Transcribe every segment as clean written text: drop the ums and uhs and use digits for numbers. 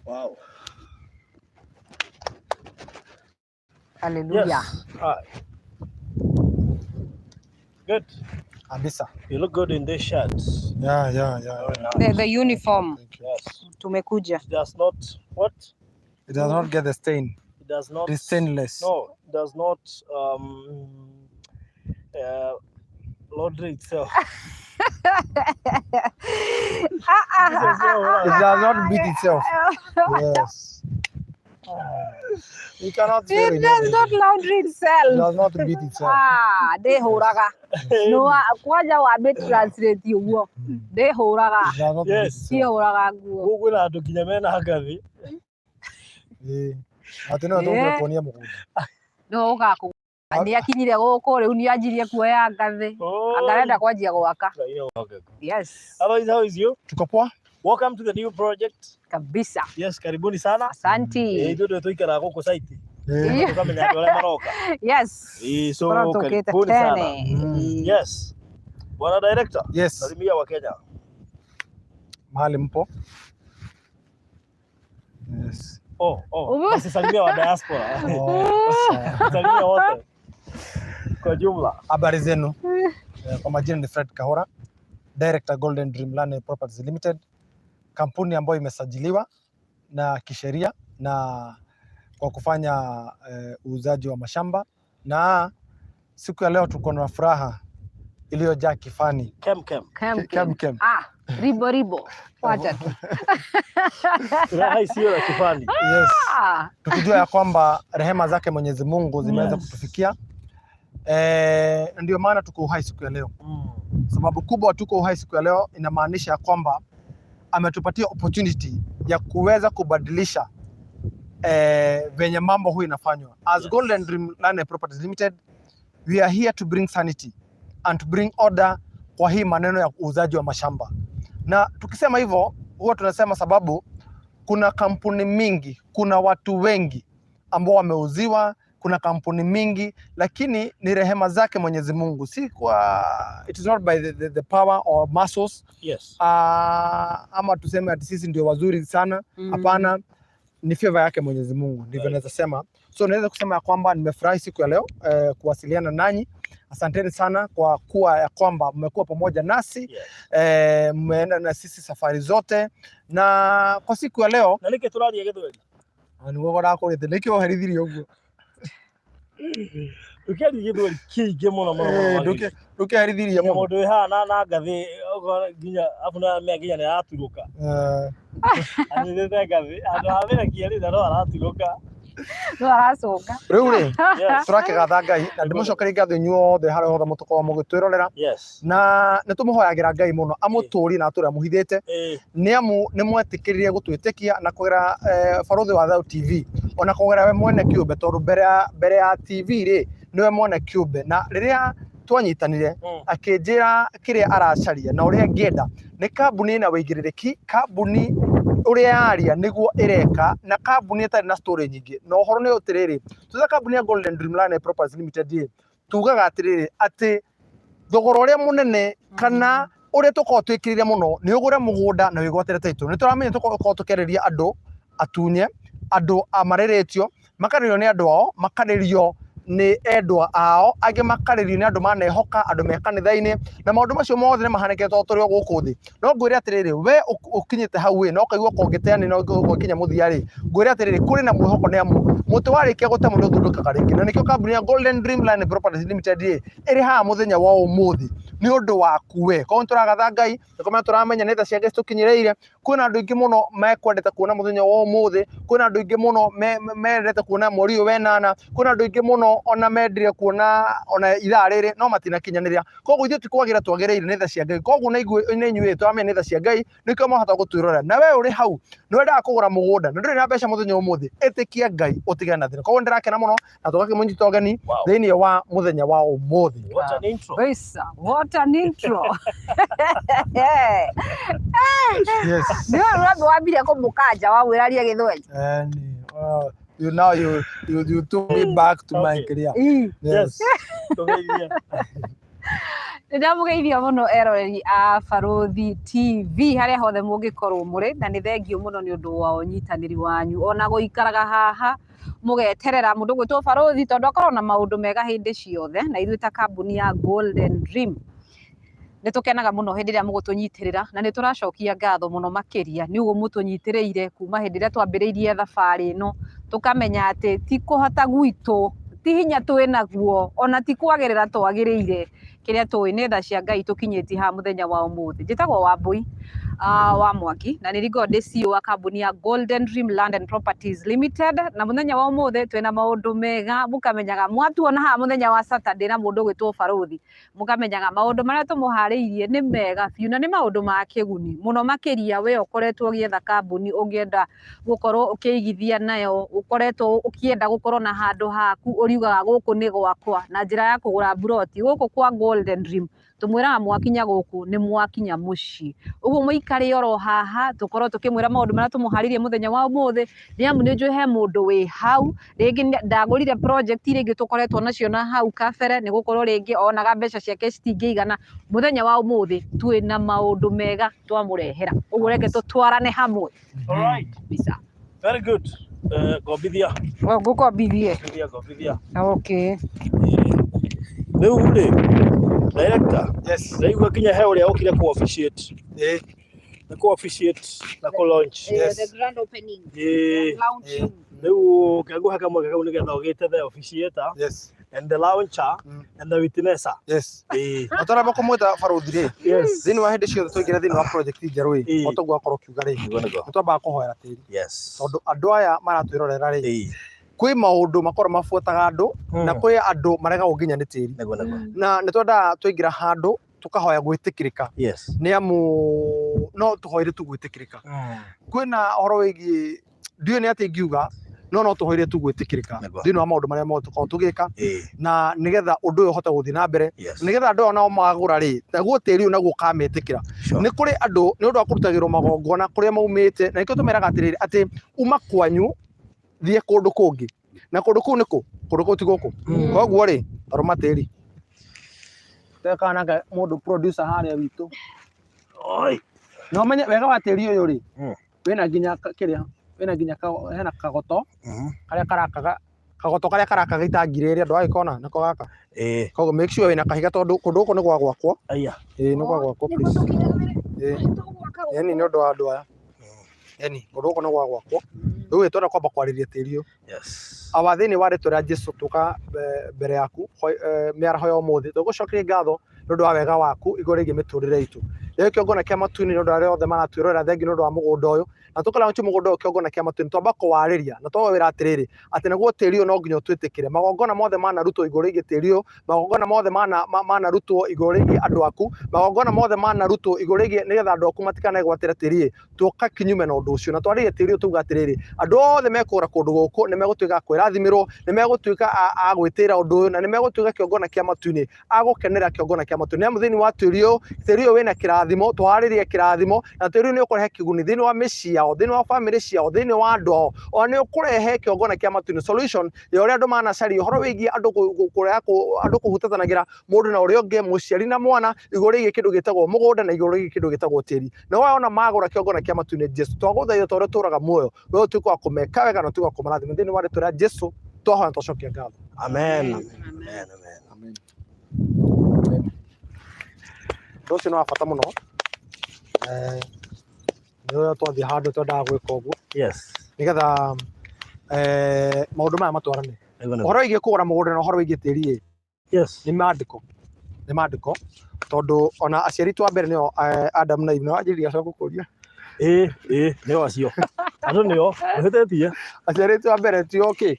Wow. Hallelujah. Yes. Good. Kabisa. You look good in this shirt. Yeah. The uniform. Thank you. Yes. Tumekuja. It does not what? It does not get the stain. It does not. It's stainless. No, it does not laundry itself. It does not beat itself. Yes. You cannot fail It in does anything. not laundry It itself. does not beat itself. De horaga. No, kwaja wa be translate uguo. De horaga. It does not Yes. beat Si itself. horaga guo. Google na andu kinya mena ngathi. Ati no tũngĩra kuonia mũgũnda. No gaku. Ni akinyire guku riu ni anjirie kuoya ngathi. Angarenda kwanjia gwaka. Yes. Otherwise, how is you? Tuko poa? Welcome to the new project. Kabisa. Yes, karibuni sana. Asante. Ndio ndio tuikara guku site. Eh. Tukamenya wale maroka. Yes. So Tukete karibuni sana. tene. Yes. Bwana director. Yes. Salimia wa Kenya. Mahali mpo? Yes. Basi salimia wa diaspora. Sawa. Salimia wote. Kwa jumla. Habari zenu? Kwa majina ni Fred Kahora, Director Golden Dream Land Properties Limited, kampuni ambayo imesajiliwa na kisheria na kwa kufanya uuzaji wa mashamba, na siku ya leo tuko na furaha iliyojaa kifani. Kem. Ribo. Wacha tu. Furaha isiyo na kifani. Yes. Tukijua ya kwamba rehema zake Mwenyezi Mungu zimeweza kutufikia. Ndio maana tuko uhai siku ya leo. Sababu kubwa tuko uhai siku ya leo inamaanisha ya kwamba ametupatia opportunity ya kuweza kubadilisha venye mambo huwa inafanywa. As Golden Dream Land Properties Limited, we are here to bring sanity and to bring order kwa hii maneno ya uuzaji wa mashamba. Na tukisema hivyo huwa tunasema sababu kuna kampuni mingi, kuna watu wengi ambao wameuziwa, kuna kampuni mingi, lakini ni rehema zake Mwenyezi Mungu, si kwa it is not by the power or muscles. Yes. Ama tuseme ati sisi ndio wazuri sana, hapana. Ni favor yake Mwenyezi Mungu, ndivyo naweza sema. So naweza kusema ya kwamba nimefurahi siku ya leo kuwasiliana nanyi. Asanteni sana kwa kuwa ya kwamba mmekuwa pamoja nasi. Yes. Mmeenda na sisi safari zote, na kwa siku ya leo na nike turathie githweri ni wogo rakurite niki oherithirie uguo ukeri githweri kiingi muno ndukeherithirie muno mundu ihana na ngathi nginya afuna me nginya ni araturuka ani thete ngathi andu havira kieri na no araturuka No aracoka. Riu ri turakigatha Ngai na ndimucokeria ngatho inyuothe haria hothe mutukorwo mugitwirorera. Yes. Na nitumuhoyagira Ngai muno amuturi na atura muhithite ni amu ni mwetikiririe gutwitikia na kugira Baruthi wa Thau TV ona kugira we mwene kiumbe tondu mbere ya TV ri niwe mwene kiumbe, na riria twanyitanire akinjira kiria aracaria na uria ngienda ni kambuni na wigiriki, kambuni uria yaria niguo ireka, na kambuni itari na story nyingi. No horo ni utiriri tuza kambuni ya Golden Dream Land Properties Limited tugaga atiriri ati thogora uria munene kana uria tukorwo twikirire muno ni ugure mugunda na wigwatire title. Ni turamenya tukorwo tukereria andu atunye, andu amareretio, makaririo ni andu ao, makaririo ni endwa ao, angi makaririo ni andu manehoka, andu me kanitha-ini, na maundu macio mothe ni mahanekete turi guku thi. No ngwire atiriri we ukinyite hau no kaigua kongeteani no gwikinya muthia ri, ngwire atiriri kuri na mwihoko ni amu muti warikia gutema ndu thundukaga ringi, na nikio kambuni ya Golden Dream Land Properties Limited iri ha muthenya wa umuthi ni undu waku we. Koguo turagatha Ngai nikomenya turamenya ni tha cia Ngai tukinyireire. Kwina andu ingi muno mekwendete kuona muthenya wa umuthi, kwina andu ingi muno mendete kuona mweri uyu wenana, kwina andu ingi muno ona mendire kuona ona ithaa riri no matinakinyaniria. Koguo ithuĩ tikwagira twagereire ni tha cia Ngai, koguo na inyuĩ turamenya ni tha cia Ngai nikio mohota gutwirorera. Na we uri hau ni wendaga kugura mugunda na nduri na mbeca muthenya umuthi, itikia Ngai utigane na thina. Koguo ndirakena muno na tugakimunyita ugeni thiini wa muthenya wa umuthi. What an intro. What an intro. Yes. Ndio rwambe wambire kumukanja wa wiraria githweri. You took me back to my career. Yes. Ndamugeithia muno eroreri a Baruthi TV haria hothe mungikorwo muri na ni thengio muno ni undu wa unyitaniri wanyu ona guikaraga haha mugeterera mundu gwitwo Baruthi tondu akorwo na maundu mega hindi ciothe na ithuĩ ta kambuni ya Golden Dream nĩ tũkenaga mũno hĩndĩ ĩrĩa mũgũtũnyitĩrĩra na nĩ tũracokia ngatho mũno makĩria nĩ ũguo mũtũnyitĩrĩire kuma hĩndĩ ĩrĩa twambĩrĩirie thabarĩ ĩno tũkamenya atĩ ti kũhota gwitũ ti hinya twĩ naguo ona ti kwagĩrĩra twagĩrĩire kĩrĩa tũĩ nĩ tha cia Ngai tũkinyĩtie haha mũthenya wa ũmũthĩ. Njĩtagwo Wambui wa Mwangi na nĩ ringwo ndĩ CEO wa kambuni ya Golden Dream Land and Properties Limited na mũthenya wa ũmũthĩ twĩna maũndũ mega mũkamenyaga mwatuona haha mũthenya wa Saturday na mũndũ gwĩtwo Baruthi mũkamenyaga maũndũ marĩa tũmũharĩirie nĩ mega biũ na nĩ maũndũ ma kĩguni mũno makĩria we ũkoretwo ũgĩetha kambuni ũngĩenda gũkorwo ũkĩigithia nayo ũkoretwo ũkĩenda gũkorwo na handũ haku ũriugaga gũkũ nĩ gwakwa na njĩra ya kũgũra buroti gũkũ kwa Golden Dream tumwiraga mwakinya guku ni mwakinya muci uguo muikare oro haha tukorwo tukimwira maundu maria tumuharirie muthenya wa umuthi ni amu ni njui he mundu wi hau ringi ndagurire project ringi tukoretwo nacio na hau kabere ni gukorwo ringi onaga mbeca ciake citingĩigana muthenya wa umuthi twina maundu mega twamurehera uguo reke tutwarane hamwe. All right, bisa very good. Gobithia gobithia okay Director, Yes. Naigua kinya he uria ukire ku officiate. Na ku officiate na ku launch. The grand opening. Launching. Riu kiagu haka mwaka kau nigetha ugite the officiator. Yes. And the launcher and the witnesser. Yes. Atara bako mweta Baruthi ri. Yes. Thini wa hindi ciothe tuigire thini wa project njeru ri. Otogu akorwo kiuga ri. Nitwamba kuhoera tiri. Yes. Tondu andu aya maratwirorera ri. Kwĩ maundu makorwo mabuataga andu na kwĩ andu marega gukinya ni tiri na nĩ twenda twaingira handu tukahoya gwĩtĩkĩrĩka nĩ amu no tuhoire tu gwĩtĩkĩrĩka kwĩna horo wĩgiĩ ndiũĩ nĩ atĩ ingiuga no tuhoire tu gwĩtĩkĩrĩka thĩinĩ wa maũndũ marĩa mothe tũkorwo tũgĩka na nĩgetha ũndũ ũyũ ũhote gũthiĩ na mbere nĩgetha andũ nao magũra rĩ naguo tĩri ũyũ naguo kametĩkĩra nĩ kũrĩ andũ nĩ ũndũ wa kũrutagĩrwo magongona kũrĩa maumĩte na nĩkĩo tũmeraga atĩrĩrĩ atĩ uma kwanyu thie kundu kungi na kundu kuu niku kundu kuu ti guku koguo ri aroma tiri tekana mundu producer haria witu oi no menye wega wa tiri uyu ri wina nginya kiria wina nginya hena kagoto karia karakaga itangire ri andu agikona nako gaka koguo make sure wina kahiga tondu kundu guku ni gwa gwakwa aya ni gwa gwakwa please yani ni undu wa andu aya yani kundu guku ni gwa gwakwa Rĩu twenda kwamba kwarĩria tĩri ũyũ. Yes. Awa thĩinĩ wa rĩtwa rĩa Jesũ tũka mbere yaku mĩaraho ya ũmũthĩ tũgũcokeria ngatho nĩ ũndũ wa wega waku igũrũ rĩgiĩ mĩtũrĩre itũ. Rĩu kĩongona kĩa matu-inĩ nĩ ũndũ wa arĩa othe maratwĩrorera thengiũ nĩ ũndũ wa mũgũnda ũyũ na tũkalaunchi mũgũnda ũyũ kĩongona kĩa matu-inĩ twamba kũwarĩria na twawĩra atĩrĩrĩ atĩ naguo tĩri ũyũ no nginya ũtwĩtĩkĩre magongona mothe manarutwo igũrũ rĩgiĩ tĩri ũyũ magongona mothe manarutwo igũrũ rĩgiĩ andũ aku magongona mothe manarutwo igũrũ rĩgiĩ nĩgetha andũ aku matikanegwatĩre tĩri tũka kinyume na ũndũ ũcio na twarĩrie tĩri ũyũ tuga atĩrĩrĩ andũ othe mekũgũra kũndũ gũkũ nĩ megũtuĩka kwĩrathimirwo nĩ megũtuĩka a gwĩtĩra ũndũ ũyũ na nĩ megũtuĩka kĩongona kĩa matu-inĩ agũkenera kĩongona kĩa matu nĩ amu thĩinĩ wa tĩri ũyũ wĩna kĩrathimo twarĩrie kĩrathimo na tĩri ũyũ nĩ ũkũrehe kĩguni thĩinĩ wa mĩciĩ yao thĩinĩ wa family ciao thĩinĩ wa andũ ao ona nĩ ũkũrehe kĩongona kĩa matu-inĩ solution ya ũrĩa andũ manacaria ũhoro wĩgiĩ andũ kũhutatanagĩra mũndũ na ũrĩa ũngĩ mũciari na mwana igũrũ rĩgiĩ kĩndũ gĩtagwo mũgũnda na igũrũ rĩgiĩ kĩndũ gĩtagwo tĩri na wona magũra kĩongona kĩa matu-inĩ Jesũ twagũthaitha ta ũrĩa ũtũũraga muoyo we ũtuĩke wa kũmeka wega na ũtuĩke wa kũmarathima thĩinĩ wa rĩtwa rĩa Jesũ twahoya twacokia ngatho amen amen amen ũndũ ũcio nĩ wa bata mũno nĩwe twathiĩ handũ twendaga gwĩka ũguo nĩgetha maũndũ maya matwarane ũhoro wĩgiĩ kũgũra mũgũnda na ũhoro wĩgiĩ tĩri nĩ mandĩko tondũ ona aciari twa mbere nĩo Adam na Eve nĩ wanjĩrĩria acoka kũria nĩo acio andũ nĩo ũhĩtĩtie aciari twa mbere tio kĩ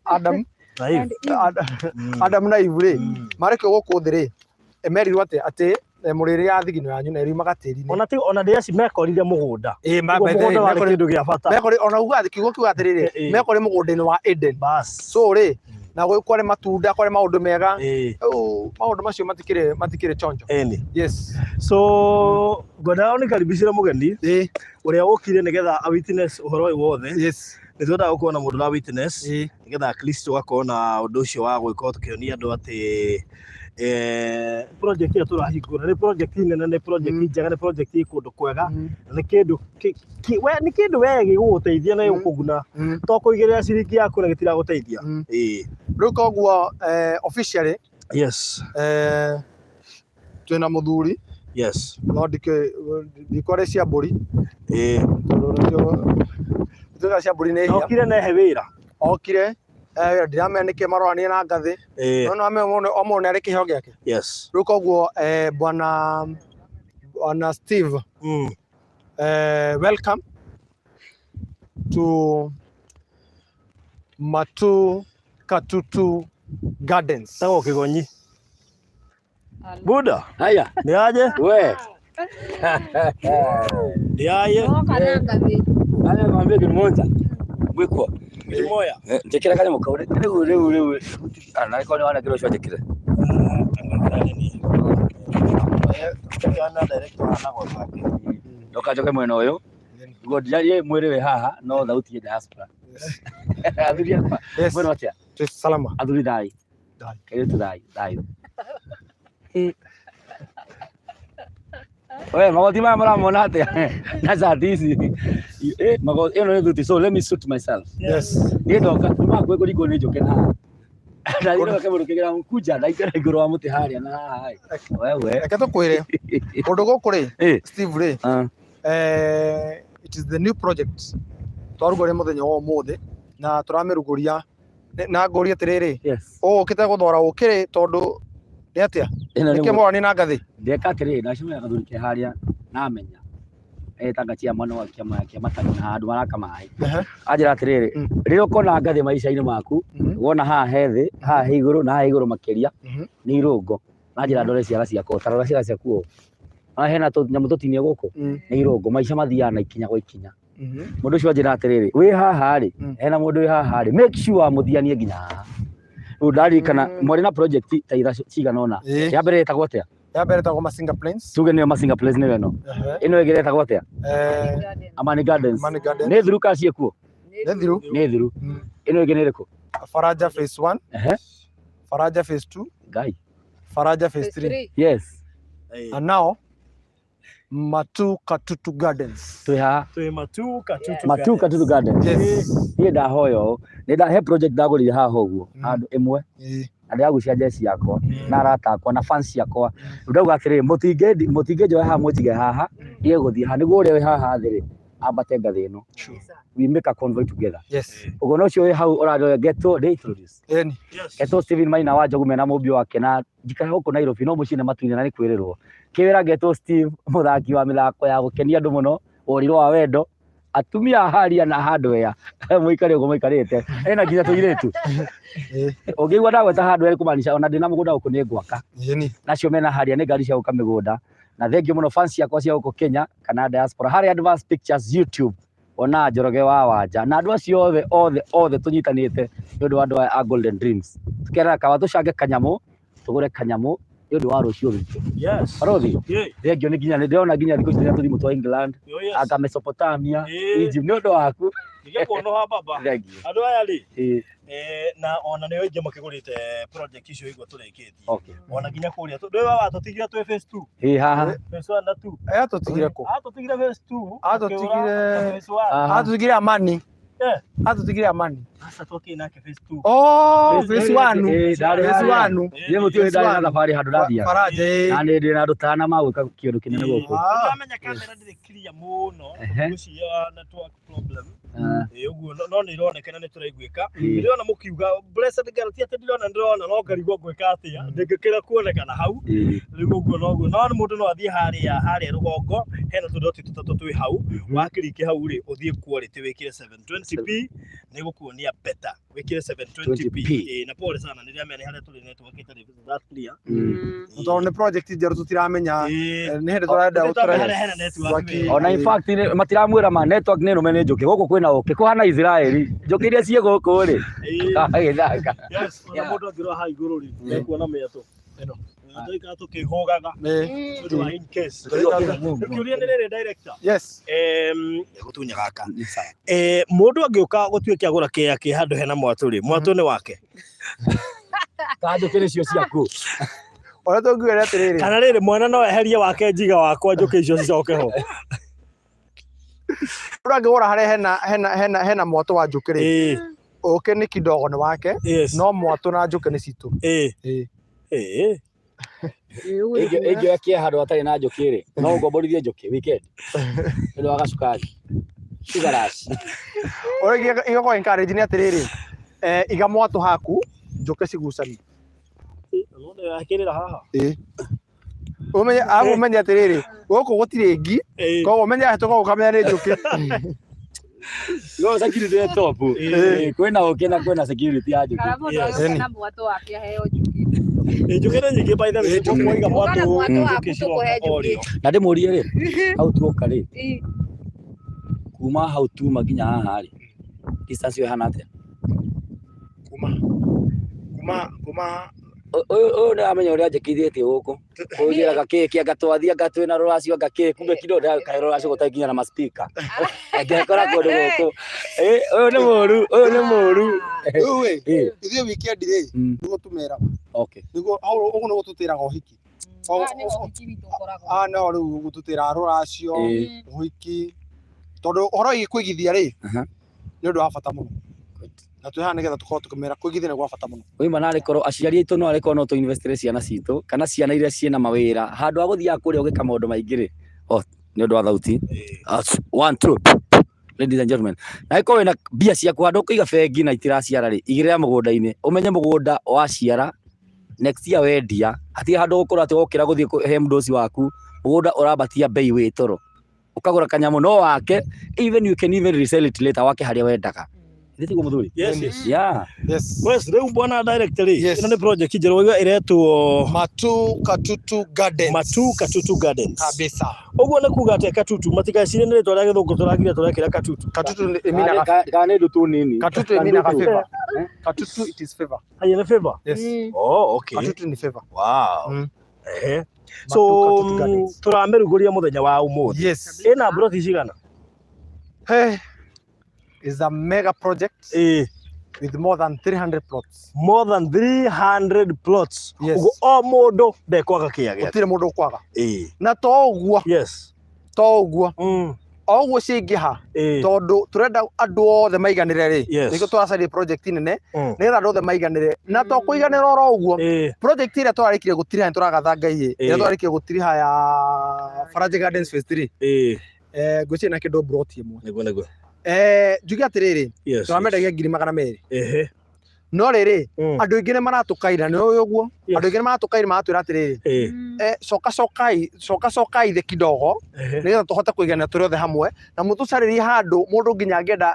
Adam na Eve rĩ marekio gũkũ thĩ rĩ merirwo atĩ mũrĩrĩ ya thigino yanyu na iriumaga tĩri-inĩ ona ndĩ aci mekorire mũgũnda mũgũnda warĩ kĩndũ gĩa bata ona uga kiugo kiuga atĩrĩrĩ mekorire mũgũnda-inĩ wa Eden so rĩ na kware matunda kware maũndũ mega maũndũ macio matikĩrĩ chonjo yes so ngwenda ũnikaribicĩre mũgeni ũrĩa ũkire nĩgetha a witness ũhoro ũyũ wothe nĩ twendaga gũkorwo na mũndũ wa witness nĩgetha at least tũgakorwo na ũndũ ũcio wa gwĩka tũkĩonia andũ atĩ project ya turahingura ni project nene ni project njega ni project ikundu kwega ni kindu ni kindu wegi guguteithia na gukuguna to kuigirira ciringi yaku na gitira guteithia riu koguo officially yes twina muthuri yes no ndikore cia mburi tuga cia mburi ne okire na he wira okire ndiramendeke maroranie na ngathi no ame omone ari kiho giake yes riu koguo bwana Steve welcome to Matu Katutu Gardens. Tago Kigonyi. Buda. Haya. Ni aje? We. Ni aje? Haya kwambia kimoja. Mwiko. Kimoya. Tekera kale mukaure. Rewe. Ana ko ni wana kilo shwa tekira. Ana director ana go zake. Ndokajoke mwena uyu. Godiarie mwiriwe haha no thauti ya diaspora. Athuri hapa. Bueno atia. Salama. Athuri dai. Dai. Kile dai. Oye, magoti mara mona atia. Na sadisi. Magoti eno nduti so let me suit myself. Yes. Ndio kama kweko liko ni joke na. Ndio kama rukegera kuja ndaikara iguru wa muti haria na hai. Wewe. Reke tukwire. Undu guku ri Steve ri. It is the new project. Twarugore muthenya wa umuthi na turamiruguria na ngori atiriri. Yes. Ukite guthora ukiri tondu ni atia? Nike morani na ngathi. Ndeka atiriri na cimwe gathuri ke haria na amenya. Tangachia mwana wa kiama matani na andu maraka mai. Ajira atiriri. Rio kona ngathi maisha-ini maku wona haha hethi haha iguru na haha iguru makiria ni irungo. Najira ndore ciara ciako tarora ciara ciaku. Hena nyamu tutinie guku ni irungo maica mathiaga na ikinya gwa ikinya. Mundu cio njira atiriri wi haha ri hena mundu wi haha ri make sure muthianie nginya haha. Udari kana mwari na project taira cigana ona ya mbere etagwo atia? Ya mbere etagwo Masinga Plains. Tuge niyo Masinga Plains niyo eno. Ino igire etagwo atia? Amani Gardens. Ni thiru ka ciekuo? Ni thiru. Ino igire iriku? Faraja phase 1. Faraja phase 2. Gai. Faraja phase 3. Yes. And now Matu Katutu Gardens. Twi Matu Katutu Gardens. Yes. Ye da hoyo. Ni da he project daguri haha uguo. Andu imwe. Andu agucia jesi yakwa na arata akwa na fans yakwa. Ndauga atiri mutinge jo haha mujige haha. Ye guthie ha niguo uri haha thiri. Ambate ngathi ino. We make a convoy together. Yes. Ugo no cio wi hau urario geto they introduce. Yes. Geto Steven Maina wa Njogu mena mubio wake na jikara huko Nairobi no mucine matuine na ni kwirirwo. Kiwira Geto Steve muthaki wa mithako ya gukenia andu muno urirwo wa wendo atumia haria na hardware muikare ugo muikarite ena nginya tuiretu ungigwa ndagweta hardware kumanisha ona ndina mugunda uko ni ngwaka nacio mena haria ni ngari cia uka migunda na thengio muno fans yakwa cia uko Kenya kana diaspora hari Advanced Pictures YouTube ona Njoroge wa Wanja na andu acio othe tunyitanite ni undu wa andu a Golden Dreams tukera kawa tucange kanyamu tugure kanyamu ni undu wa rucio witu. Yes. Parothi thengio ni nginya ndiona nginya thiku ici tuthi mutu wa England aka Mesopotamia Egypt ni undu waku nige kono ha baba andu aya ri na ona niyo inge makigurite project icio igwa tureketie ona nginya kuria ndu wa tutigira twi phase 2 haha phase 1 na 2 tutigire ku tutigira phase 2 tutigire Amani tutigire Amani sasa toke nake phase 2 phase 1 ye mutio ndari na safari handu ndathia Faraja na ndi na rutana magwika kiundu kinene guku amenya kamera ndiri clear muno gucia network problem uguo no ni ironekana ni turaiguika ndirona mukiuga blessed girl ti ati ndirona no ngarigwo gwika atia ndingikira kuonekana hau riu uguo no mundu no athie haria rugongo hena tudoti tutatu twi hau wakiriki hau ri uthie quality wikire 720p ni gukuonia better wikire 720p na pole sana niriamenya haria tuli network itari that clear ndo ni project njeru tutiramenya ni hindi turenda ona in fact matiramwira ma network ni rumene njuki guku kwina uki kuhana Israeli njuki iria cie guku ri agithaka yes ona mundu angiro ha iguru ri kuona meto eno ndika tukihogaga ndu in case ukiuria nire director yes gutunya gaka mundu angiuka gutuikia agura ki handu hena mwatu ri mwatu ni wake kandu kiri cio ciaku Ora tũngiuga atĩrĩrĩ. Kana rĩrĩ mwana no eherie wake njiga wakwa njũkĩ icio cicoke ho. Ũrangĩgũra harĩa hena mwato wa njũkĩ rĩ. Ũke nĩ kidogo nĩ wake. No mwato na njũkĩ nĩ citũ. Ingĩakia handũ hatarĩ na njũkĩ rĩ, no ngomborithie njũkĩ weekend. Nĩ wa gacukari. Cigaraci. Ũrĩa igako encourage nĩ atĩrĩrĩ. Iga mwato haku njũkĩ cigucanie. None yakĩrĩra haha. Ũmenye atĩrĩrĩ, gũkũ gũtirĩ ngi, koguo ũmenye hĩtũka ũkamenya nĩ njũkĩ. Yo security ya top. Kwĩna ũkĩ na kwĩna security ya njũkĩ. Kana mũndũ na mwato wake aheo njũkĩ. Njũkĩ nĩ nyingĩ by the way, tũkũiga mwato njũkĩ tũkũhe njũkĩ. Na ndĩmũrie rĩ, hau tuoka rĩ. Kuma hau tuma nginya haha rĩ. Distance yo hana atĩa? Kuma Ũyũ nĩ amenya ũrĩa njĩkithĩtie gũkũ. Ũnjĩraga kĩĩ ngatwathia ngatwĩna rũracio ngakĩĩ kumbe kido kaĩ rũracio gũtarĩ nginya na maspika. Ngekora kũndũ gũkũ. Ũyũ nĩ mũru. Ũyũ ithuĩ weekend rĩ nĩguo tumera. Okay. Nĩguo ũguo nĩguo tutĩraga ũhiki. No rĩu gũtutĩra rũracio ũhiki. Tondũ ũhoro wĩgiĩ kũigithia rĩ nĩ ũndũ wa bata mũno. Na twĩhaha nĩgetha tũkorwo tũkĩmera kũigithia nĩ gwa bata mũno. Oima narĩ korwo aciari aitũ no arĩ korwo no tũinvestire ciana citũ kana ciana iria ciĩna mawĩra handũ ha gũthiaga kũrĩa ũgĩka maũndũ maingĩ rĩ. Nĩ ũndũ wa thauti. 1 2 ladies and gentlemen. Na ĩkorwo wĩna mbia ciaku handũ ũkĩiga bengi na itiraciara rĩ, igĩrĩra mũgũnda-inĩ. Ũmenye mũgũnda waciara next year wendia. Hatirĩ handũ ũgũkorwo atĩ wokĩra gũthiĩ kũhe mdosi waku mũgũnda ũrambatia bei wĩ toro. Ũkagũra kanyamũ no wake, even you can even resell it later wake harĩa wendaga. Ndĩtiguo mũthuri. Yes. Yeah. Yes. Wes rĩu bwana director rĩ, ĩno nĩ project njerũ ĩretwo Matu Katutu Gardens. Matu Katutu Gardens. Kabisa. Ũguo nĩ kuuga atĩ Katutu matigacire nĩ rĩtwa rĩa gĩthũngũ tũragire tũrekĩra Katutu. Katutu ĩminaga. Kana nĩ ndutu nini. Katutu ĩminaga favor. Katutu it is favor. Aye nĩ favor. Yes. Oh, okay. Katutu ni favor. Wow. So tũramĩrugũria mũthenya wa ũmũthĩ. Yes. Ĩna broti cigana? Hey. Is a mega project with more than 300 plots. More than 300 plots. Yes. O mũndũ ndekwaga kĩage. Gũtirĩ mũndũ ũkwaga. Na to ũguo. Yes. To ũguo. O ũguo ciingĩha. Tondũ tũrenda andũ othe maiganĩre rĩ. Nĩguo tũracaria project nene. Nĩgetha andũ othe maiganĩre. Na to kũiganĩra oro ũguo. Project ĩrĩa tũrarĩkire gũtiriha tũragatha Ngai. Ĩrĩa tũrarĩkire gũtiriha ya Faraja Gardens Phase 3. Ngwĩciria na kĩndũ broti ĩmwe. Nĩguo. Njuge atĩrĩrĩ, tũramendagia 200,000. No rĩrĩ, andũ aingĩ nĩ maratũkaira nĩ ũguo. Andũ aingĩ nĩ maratũkaira maratwĩra atĩrĩrĩ, coka ithe kidogo nĩgetha tũhote kũigana tũrĩ othe hamwe na mũtũcarĩrie handũ mũndũ nginya angĩenda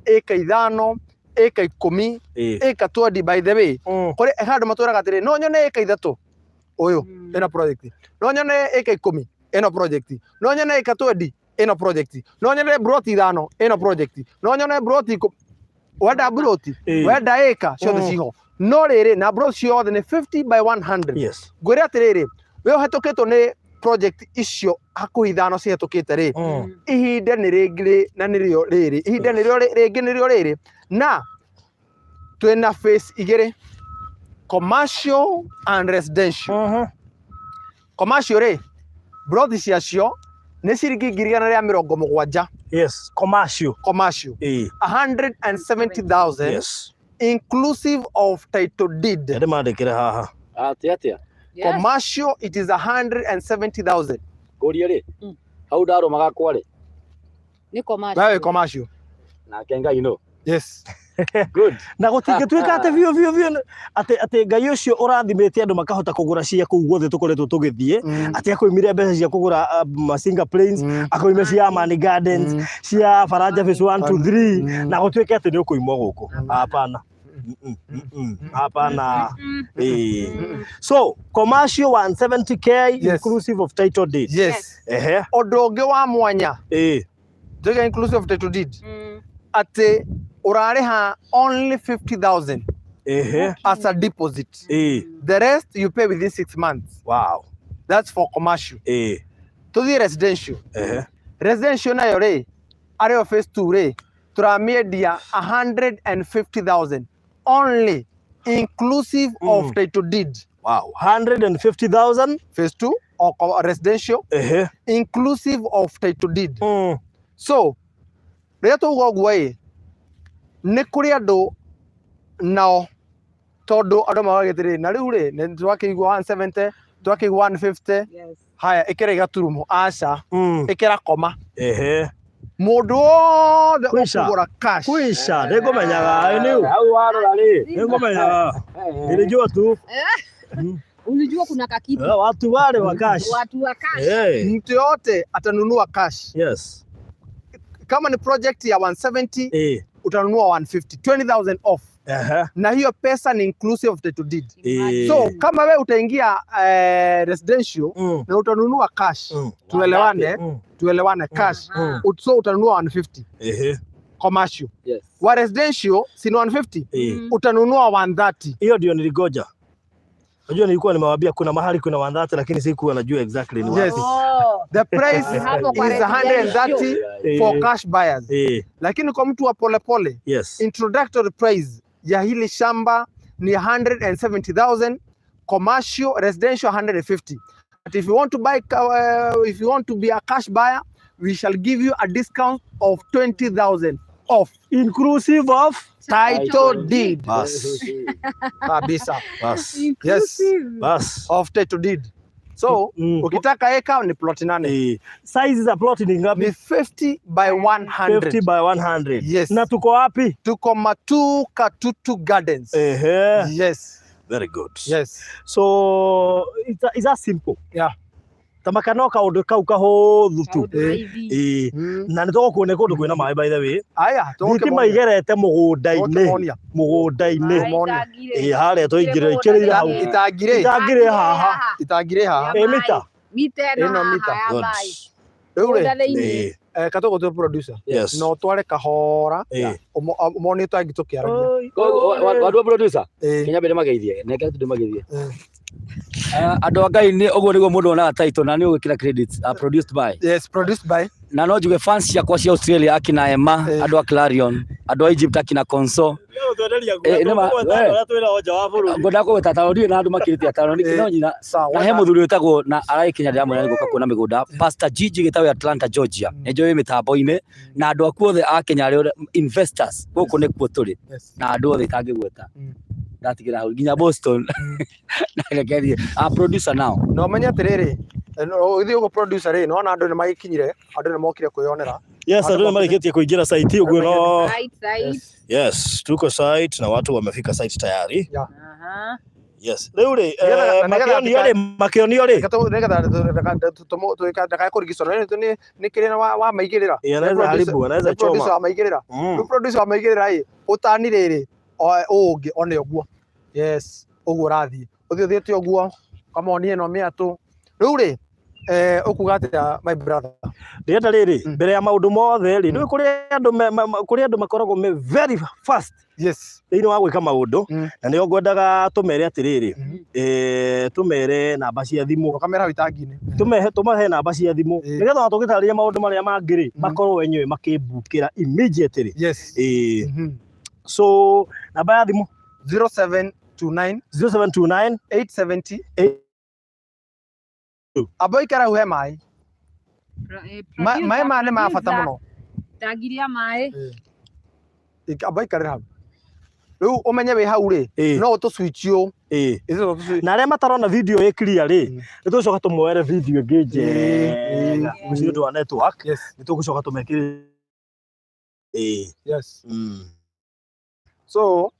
ĩka 5, ĩka 10, ĩka 20 by the way. Kũrĩ handũ matwĩraga atĩrĩrĩ, no nyone ĩka 3 ũyũ ĩno project. No nyone ĩka 10 ĩno project. No nyone ĩka 20 ĩno project. No nyone broti 5 ĩno project. No nyone broti wenda broti, wenda ĩka ciothe ciho. No rĩrĩ na broti ciothe nĩ 50 by 100. Yes. Ngwĩre atĩrĩrĩ, we ũhetũkĩtwo nĩ project icio hakuhĩ 5 cihetũkĩte rĩ, ihinda nĩ rĩngĩ na nĩrĩo rĩrĩ. Ihinda nĩrĩo rĩngĩ nĩrĩo rĩrĩ. Na twĩna phase 2, commercial and residential. Commercial rĩ, broti ciacio nĩ ciringi 170,000. Yes, commercial. 170,000. Yes. Inclusive of title deed. Ndĩmandĩkĩre haha. Atĩa. Commercial it is 170,000. Ngũrie rĩ. Hau ndarũma gakwa rĩ. Nĩ commercial. Wewe commercial. Na Ngai no. Yes. Good. Na gũtingĩtuĩka atĩ biũ atĩ Ngai ũcio ũrathimĩte andũ makahota kũgũra cia kũu guothe tũkoretwo tũgĩthiĩ, atĩ akoimire mbeca cia kũgũra Masinga Plains, akoime cia Amani Gardens, cia Faraja Phase 1 to 3 na gũtuĩke atĩ nĩ ũkũimwo gũkũ. Hapana. Hapana. So commercial 170K inclusive of title deed. Yes. Ũndũ ũngĩ wa mwanya. Tuge inclusive of title deed. Atĩ urariha only 50,000 as a deposit. The rest you pay within 6 months. Wow. That's for commercial. To the residential. Residential nayo rĩ, arĩo phase 2 rĩ, turamiendia 150,000 only inclusive of title deed. Wow, 150,000 phase 2 or residential inclusive of title deed. So rĩrĩa tũguo ũguo nĩ kũrĩ andũ nao tondũ andũ magagĩtĩrĩ na rĩu rĩ nĩ twakĩigua 170 twakĩigua 150 haya ĩkĩra igaturumo aca ĩkĩra koma mũndũ wothe ũkũgũra cash kuisha nĩngũmenyaga nĩu au warora rĩ nĩngũmenyaga nilijua tu Unajua kuna kakitu watu wale wa cash mtu yote atanunua cash. Yes. Kama ni project ya 170 utanunua 150, 20,000 off. Na hiyo pesa ni inclusive of title deed. So kama wewe utaingia residential na utanunua cash, tuelewane cash, so utanunua 150. Commercial. Yes. Wa residential si 150, utanunua 130. Hiyo ndio niligoja. Unajua nilikuwa nimewaambia kuna mahali kuna 130 lakini sikuwa najua exactly ni wapi. Yes. The price is 130 for cash buyers. Lakini kwa mtu wa polepole, introductory price ya hili shamba ni 170,000, commercial residential 150. But if you want to buy if you want to be a cash buyer, we shall give you a discount of 20,000 off inclusive of title deed. Bas. Kabisa. Bas. Yes. Bas. Of title deed. So, ukitaka eka ni plot 8. Size za plot ni ngapi? Ni 50 by 100. 50 by 100. Yes. Na tuko wapi? Tuko Matuka Tutu Gardens. Yes. Very good. Yes. So, it's as simple. Yeah. Tamakano kaundu kau kahuthu tu na nitoko kuone kundu kwina mai by the way aya thitima igerete mugunda-ini haria tũingĩrĩire hau itangire haha mita ĩno mita rĩu rĩ katũgũ twĩ producer no tware kahora ũmoni twangi tũkĩaragia wandũ producer kinya mbere mageithie neke ndĩmageithie andũ a Ngai nĩ ũguo nĩguo mũndũ onaga title na nĩ ũgwĩkĩra credits produced by. Yes, produced by. Na no njuge fans ciakwa cia Australia akina Emma, andũ a Clarion, andũ a Egypt akina Konso. Ngoda kũgweta taũri na andũ makĩrĩte taũri kĩno nyina na he mũthuri wĩtagwo na aragĩkinya ndĩramwĩra nĩ gũka kuona mĩgũnda Pastor Gigi gĩtagwo Atlanta Georgia nĩ njũĩ mĩtambo-inĩ na andũ aku othe a Kenya arĩa investors gũkũ nĩkuo tũrĩ na andũ othe itangĩgweta ndatigĩra hau nginya Boston na gekerie a producer now no menya atiriri ũgĩthiĩ ũguo producer rĩ no andũ nĩ magĩkinyire andũ nĩ mokire kwĩyonera. Yes, andũ nĩ marĩkĩtie kũingĩra site ũguo no yes tuko site na watu wamefika site tayari. Yes rĩu rĩ makĩonio rĩ ndakae kũrigicwo nĩ kĩrĩ na wa maigĩrĩra anaweza choma wa maigĩrĩra rĩu producer wa maigĩrĩra rĩ ũtani rĩrĩ ũngĩ one ũguo. Yes ũguo ũrathiĩ ũthiĩte ũguo kama onie no mĩatũ rĩu rĩ ukuga atĩa my brother ndĩrenda rĩrĩ mbere ya maũndũ mothe rĩ nĩ kũrĩ andũ makoragwo me very fast thĩinĩ wa gwĩka maũndũ na nĩo ngwendaga tũmere atĩrĩrĩ tũmere namba cia thimũ kamera witangi-inĩ tũmahe namba cia thimũ nĩgetha tũgĩtarĩria maũndũ marĩa mangĩ rĩ makorwo wenyewe makĩmbukĩra immediately. So namba ya thimũ 0729 870 abo ikara uhe mai ma nĩ ma bata mũno tangiria mai abo ikara hau rĩu ũmenye wĩ hau rĩ no ũtũswitchio na arĩa matarona video ĩ clear rĩ nĩ tũgũcoka tũmoere video ĩngĩ njega nĩ ũndũ wa network nĩ tũgũcoka tũmekĩre so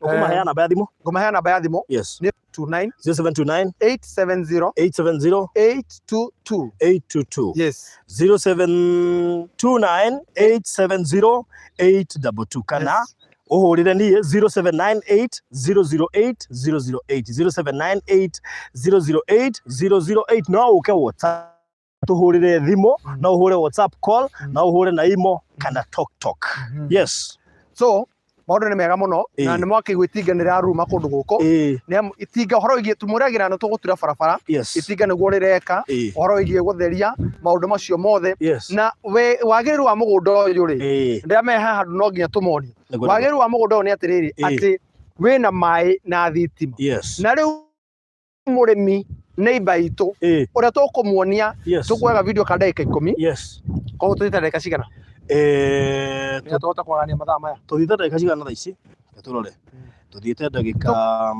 ngũmaheana namba ya thimũ namba ya thimũ nĩ 0729 870 822 yes 0729 870 822 kana uhurire niĩ 0798 008 008 0798 008 no uke WhatsApp tuhurire thimũ no uhure WhatsApp call no uhure na imo kana talk. Yes so maũndũ nĩ mega mũno na nĩ mwakĩigua itinga nĩ rĩaruma kũndũ gũkũ nĩ amu itinga ũhoro wĩgiĩ tũmũragĩra nĩ tũgũtura barabara itinga nĩguo rĩreka ũhoro wĩgiĩ gũtheria maũndũ macio mothe na wagĩrĩru wa mũgũnda ũyũ rĩ ndĩramehe haha no nginya tũmonie wagĩrĩru wa mũgũnda ũyũ nĩ atĩrĩrĩ atĩ wĩna maĩ na thitima na rĩu murimi neighbor itu uria tukumuonia tukuega video ka ndagika 10 yes koguo tuthite ndagika cigana tuhota kwagania mathaa maya tuthite ndagika cigana thaa ici turore tuthite ndagika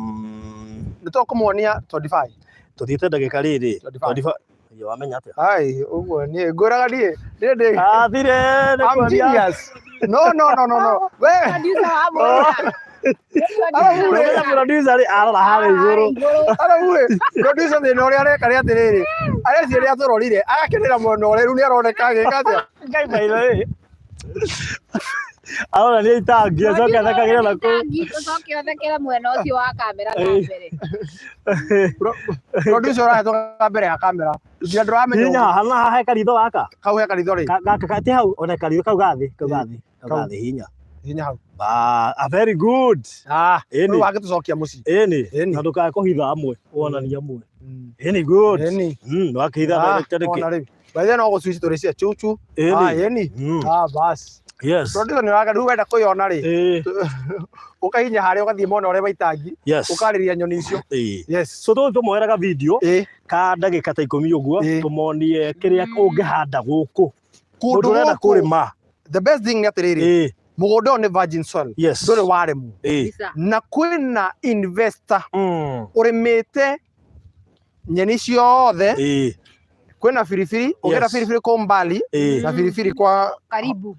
nitukumuonia 25 tuthite ndagika riri 25 yo wamenya atia ai uguo ni nguraga nie ndi thire I'm genius no we producer arora harä igårå producer thä na å rä a areka rä atä rä rä areciä rä a tå rorire agakä ra mwena å rä rä u nä aroneka agä ka atä ngai maitho arona nä aitangi acoke athekagä ra nakå ucoke uthekere mwena ucio wa kamera na mbere producer å rahetwo ka mbere ya kamera nginya ndå ramenya hinya haha he karitho gaka kau he karitho rä gaka ti hau ona karitho kau gathä hinya hinya hau very good rä u wangä tå cokia må ciä na ndå kae kå hitha amwe wonani amwe ni good wakä hitha baithe no gå cuici tå rä cia cucu bas producer nä waga rä u wenda kå yona rä å kahinya harä a å gathiä mona å rä a maitangi å karä ria nyoni icio so tå tå moeraga video ka ndagä ka ta 10 å guo tå monie kä rä a å ngä handa gå kå må ndå å renda kå rä ma the best thing nä atä rä rä må gå nda å nä virgin soil ndå rä waremwo na kwä investor å rä mä te nyeni ciothe kwä na biribiri å gä ra biribiri kå mbali na biribiri kwa karibu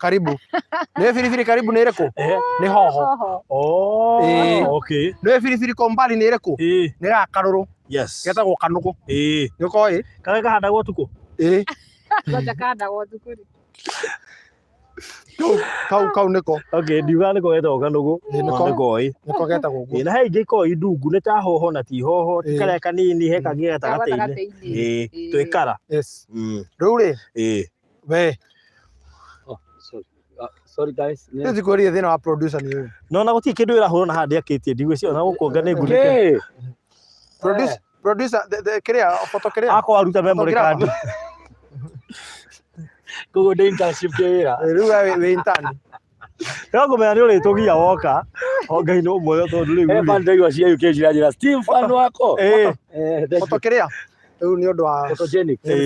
nä biribiri karibu nä rä kå nä hoho nä biribiri kå mbali nä rä kå nä rakarå rå getagwo kanå gå nä å koä karä kahandagwo tukå kau niko ndiuga niko getagwo kanũgũ niko getagwo guo na he ingĩ ikoragwo i ndungu nĩ ta hoho na ti hoho ti karĩa kanini he kangĩ gatagatĩ-inĩ twĩkara rĩu rĩ we sorry guys nĩ thikũria thĩna wa producer nĩ ũyũ no na gũtirĩ kĩndũ ĩrahũrwo na handĩ akĩtie ndigwĩcio na gũkuonga nĩ ngunĩke producer kĩrĩa photo kĩrĩa akwa aruta memory card koguo ndĩ internship kĩwĩra rĩu wĩ intern ngũmenya nĩ ũrĩtũgia woka ngai nĩ ũmwe tondũ rĩu ndaigua cia UK ciranjĩra Steve fan wako photo kĩrĩa rĩu nĩ ũndũ wa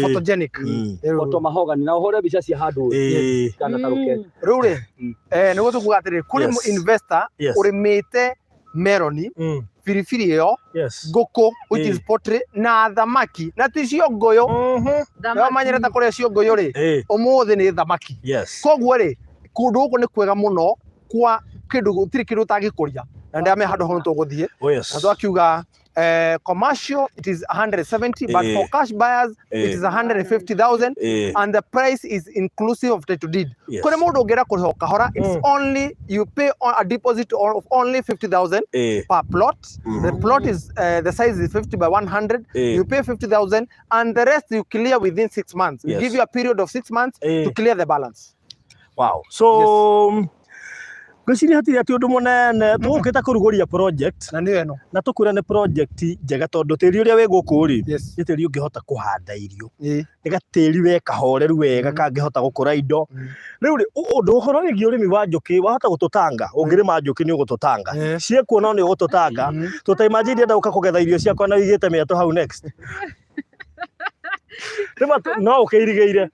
photogenic photo mahogany na ũhũre mbica cia handũ kana taruke rĩu rĩ nĩguo tũkuga atĩrĩrĩ kũrĩ investor ũrĩmĩte meroni biribiri ĩyo ngũkũ which is poultry na thamaki na ti cio ngũyũ nĩo manyerete kũrĩa cio ngũyũ rĩ ũmũthĩ nĩ thamaki koguo rĩ kũndũ gũkũ nĩ kwega mũno kwa kĩndũ gũtirĩ kĩndũ ũtangĩkũria na ndĩramenya handũ hau nĩ tũgũthiĩ na twakiuga commercial it is 170 but for cash buyers it is 150,000 and the price is inclusive of title deed kũrĩ mũndũ ũngĩenda kũrĩha kahora it's only you pay a deposit of only 50,000 per plot the plot is the size is 50 by 100 you pay 50,000 and the rest you clear within 6 months we give you a period of 6 months to clear the balance wow so ngwĩciria hatirĩ atĩ ũndũ mũnene tũgũkĩte kũrugũria project na nĩyo ĩno na tũkwĩra nĩ project njega tondũ tĩri ũrĩa wĩ gũkũ rĩ nĩ tĩri ũngĩhota kũhanda irio nĩ gatĩri we kahoreru wega kangĩhota gũkũra indo rĩu rĩ ũndũ ũhoro wĩgiĩ ũrĩmi wa njũkĩ wahota gũtũtanga ũngĩrĩma njũkĩ nĩ ũgũtũtanga ciekuona nĩ ũgũtũtanga tũtaimagine ndĩenda gũka kũgetha irio ciakwa na wĩigĩte mĩatũ hau next no ũkĩirigĩire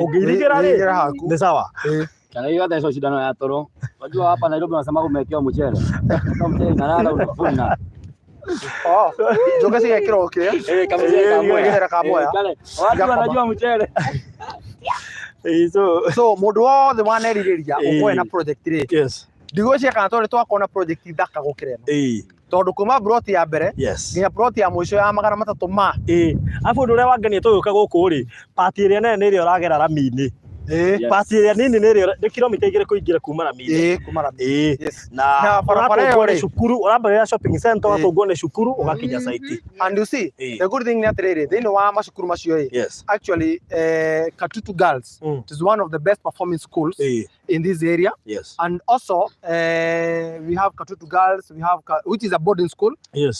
ũngĩirigĩra rĩ nĩ sawa kana hiyo hata hizo shindano ya toro unajua hapa Nairobi wanasema umewekewa mchele kama mchele inalala unavuna njũkĩ cigekĩrwo kĩrĩa kama kĩgera kamoya watu wanajua mchele so mũndũ wothe wanerirĩria ũkoe na project rĩ ndigwĩciria kana tondũ twakorwo na project thaka gũkĩra ĩno tondũ kuma plot ya mbere nginya plot ya mũico ya 300 ma afu ũndũ ũrĩa wangenia tũgĩũka gũkũ rĩ pati ĩrĩa nene nĩ ĩrĩa ũragera rami-inĩ pati ĩrĩa nini nĩ ĩrĩa nĩ kilomita 2 kũingĩra kuma rami-inĩ na barabara ĩyo nĩ cukuru ũrambĩrĩra shopping center ũgatũngwo nĩ cukuru ũgakinya site and you see the good thing nĩ atĩrĩrĩ thĩinĩ wa macukuru macio actually Katutu Girls is one of the best performing schools in this area and also we have Katutu Girls we have which is a boarding school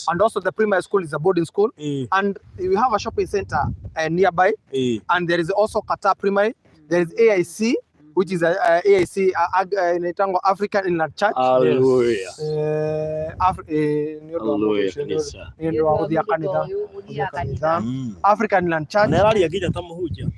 and also the primary school is a boarding school and we have a shopping center nearby and there is also Qatar Primary there is AIC which is AIC inaitangwa African Inland Church. Hallelujah. Ndio wa kanisa African Inland Church. Nerali akija tamuhuja.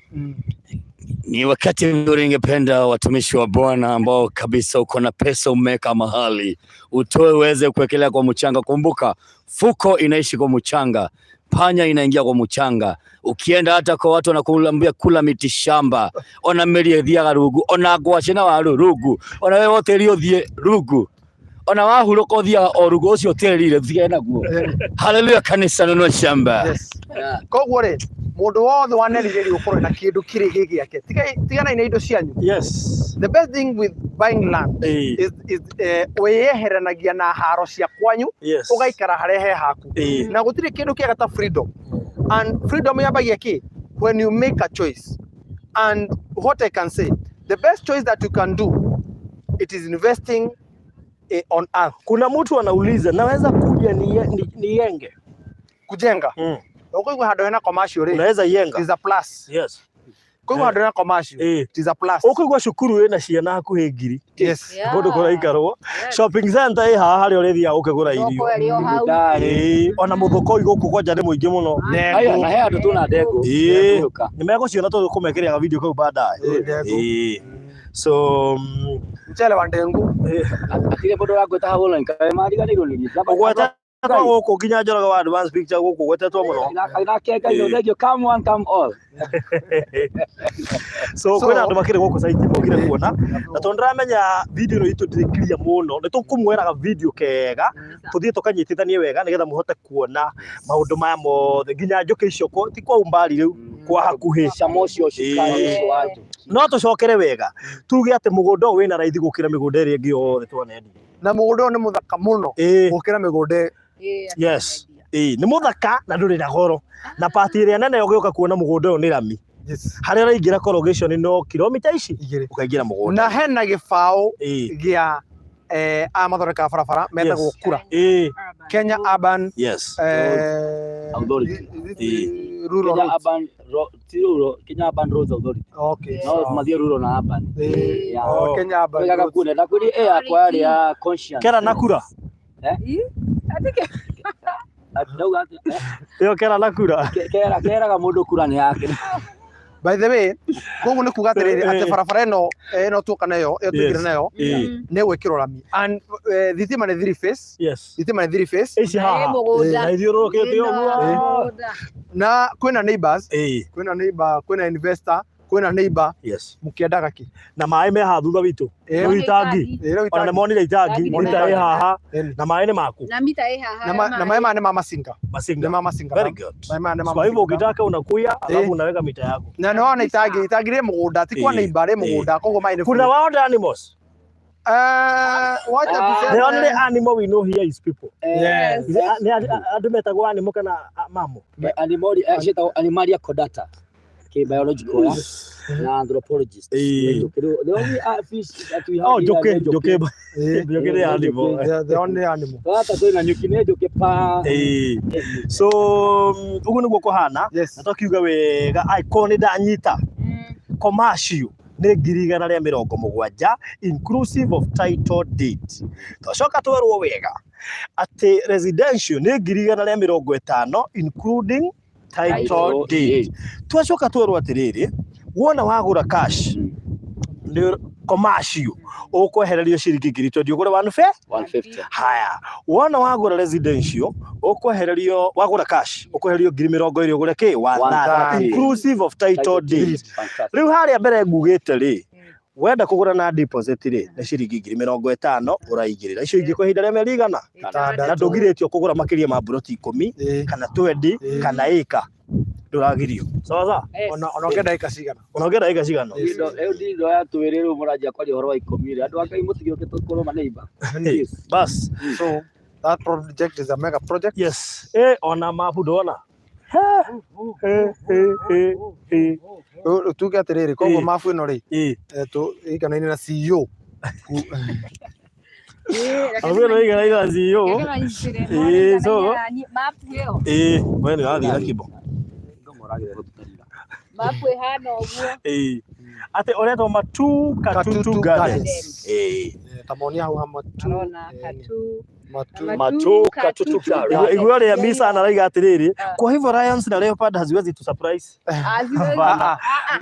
Ni wakati mzuri, ningependa watumishi wa Bwana ambao kabisa uko na pesa umeka mahali utoe uweze kuwekelea kwa mchanga. Kumbuka fuko inaishi kwa mchanga, panya inaingia kwa mchanga. Ukienda hata kwa watu wanakuambia kula miti shamba, ona meri thia rugu, ona gwacina wa rugu, ona wewe hotelio thie rugu, ona wahuruko thia o rugu ucio hotelire thie naguo. Haleluya, kanisa no shamba. Koguo ri mundu wothe waneririri ukorwo na kindu kiri gigi yake tigana ina indo cianyu. Yes, the best thing with buying land is weyeheranagia na haro cia kwanyu, ugaikara harehe haku na gutire kindu kiega ta freedom. And freedom yabagia ki when you make a choice. And what I can say, the best choice that you can do, it is investing on earth. Kuna mtu anauliza naweza kuja ni yenge kujenga uko hado hena commercial rate, unaweza yenga, it is a plus. Yes, kwa hado hena commercial, it is a plus. Uko gwa shukuru wena ciana hakuhe ngiri. Yes, bodo kora ikarwo shopping center iha hari orethia ukigura irio ona muthoko iguku kwa njane muingi muno. Aya na he andu tuna ndego ni meguciona tu kumekerea video kau baadaye. So mchele wa ndengu akire bodo wagweta hagula nkae mariganirwo ni gweta kwa guku nginya njoroga wa advance picture guku gwetetwo muno na keka indo thegio come one come all. So kwena andu makire guku site mokire kuona na tondiramenya video ino itu ndiri clear muno ni tukumweraga video kega tuthie tukanyitithanie wega nigetha muhote kuona maundu maya mothe nginya njuki icoko ti kwa umbali riu kwa hakuhi shamocio shikari watu no tucokere wega tuge ati mugunda uyu wina raithi gukira migunda iri ingi yothe twaneni na mugunda ni muthaka muno gukira migunda. Yes, ni muthaka na nduri na goro na party iri nene yogiuka kuona mugunda uyu ni rami. Yes, haria raingira corrugation no kilomita ici ukaingira mugunda na hena gibao gia amathoreka barabara metagwo kura Kenya Urban Authority, rural urban Kenya Urban Roads Authority. Okay, no mathia rural na urban Kenya Urban wega kune na kuri yakwa yari ya conscience kera nakura atike adauga yo kera nakura kera ga mundu kura ni yake. By the way, koguo ni kuga atiriri ati barabara ino tuka nayo tugira nayo ni gwikirwo rami and thitima ni three phase. Yes, thitima ni three phase ici haha na ithiurukite uguo na kwina neighbors kwina investor kwina neighbor. Yes, mukiendaga ki na mai me ha thutha witu itangi ona monire itangi monita haha na mai ni maku na mita haha na mai mane mama singa very good. Kwa hivyo ukitaka unakuya alafu unaweka mita yako na naona itangi ri mugunda ti kwa neighbor ri mugunda koguo mai ni kuna wild animals. What the only animal we know here is people. Yes, andu metagwo animal kana mamo animalia codata biological na anthropologist. The only fish that we have the animal. The only animal. Hata tu na nyuki ne joke pa. So ugu niguo kuhana na tukiuga wega icon ndanyita commercial ni 170 inclusive of title deed. Twacoka twerwo wega ati residential ni 150 including title deed. Twacoka twerwo atiriri wona wagura cash ni commercial ukwehererio ciringi 20 ugure 150. Haya, wona wagura residential ukwehererio wagura cash ukwehererio 20 ugure ki 130 inclusive of title deed. Riu haria mbere ngugite ri wenda kugura na deposit ri ni ciringi 50 uraigirira icio ingi kwa ihinda rĩa mĩeri 100 na ndũgiritio kugura makiria ma broti 10 kana 20 kana ika nduragirio sawa onongenda ika cigana ndo ya twiriru murajia kwa horo wa 10 andu akai mutigioke tukorwo maneiba bas. So that project is a mega project. Yes, ona mapu ndona tuge atiriri koguo mafu ino ri tu ikanaine na CEO Abwero igara igara CEO so wewe ni hadi hakibo mapu hana oguo ate oretwo Matu Katutu Gardens tamonia hau hama Matu Katutu Gardens igwa ria Misa anaraiga atiriri kwa hivyo Lions na Leopard haziwezi tu surprise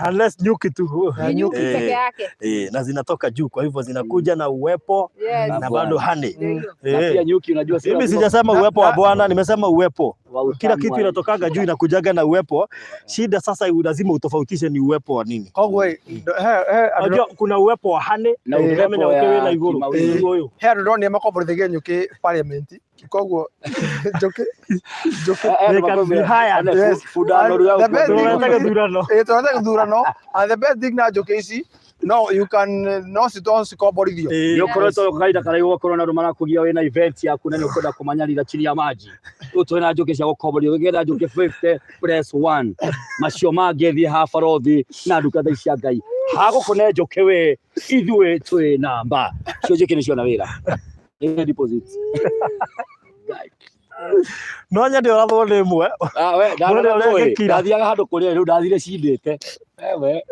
unless nyuki tu nyuki peke yake na zinatoka juu kwa hivyo zinakuja na uwepo na bado honey na pia nyuki unajua mimi sijasema uwepo wa bwana nimesema uwepo kila kitu inatokaga juu inakujaga na uwepo shida sasa lazima utofautishe ni uwepo wa nini unajua kuna uwepo wa honey na ukamenya ukewe na iguru huyo ndo ni makomborithagia nyuki parliament koguo joke haya fundano rwa tunataka thurano and the best thing na joke ici no you can no sit cikomborithio ndio koreto kaida kana yuko corona ndo marakugia we na event yaku na ukwenda kumanyarira chini ya maji uto na joke cia gukomborithio gera joke 50 press 1 macio mangethi ha farothi na nduka thai cia ngai hago kune joke we ithwe twe namba cio joke ni cio na wira deposit no nya ndio rathwo ni mwe we ndathiaga handu kuria riu ndathire cindite we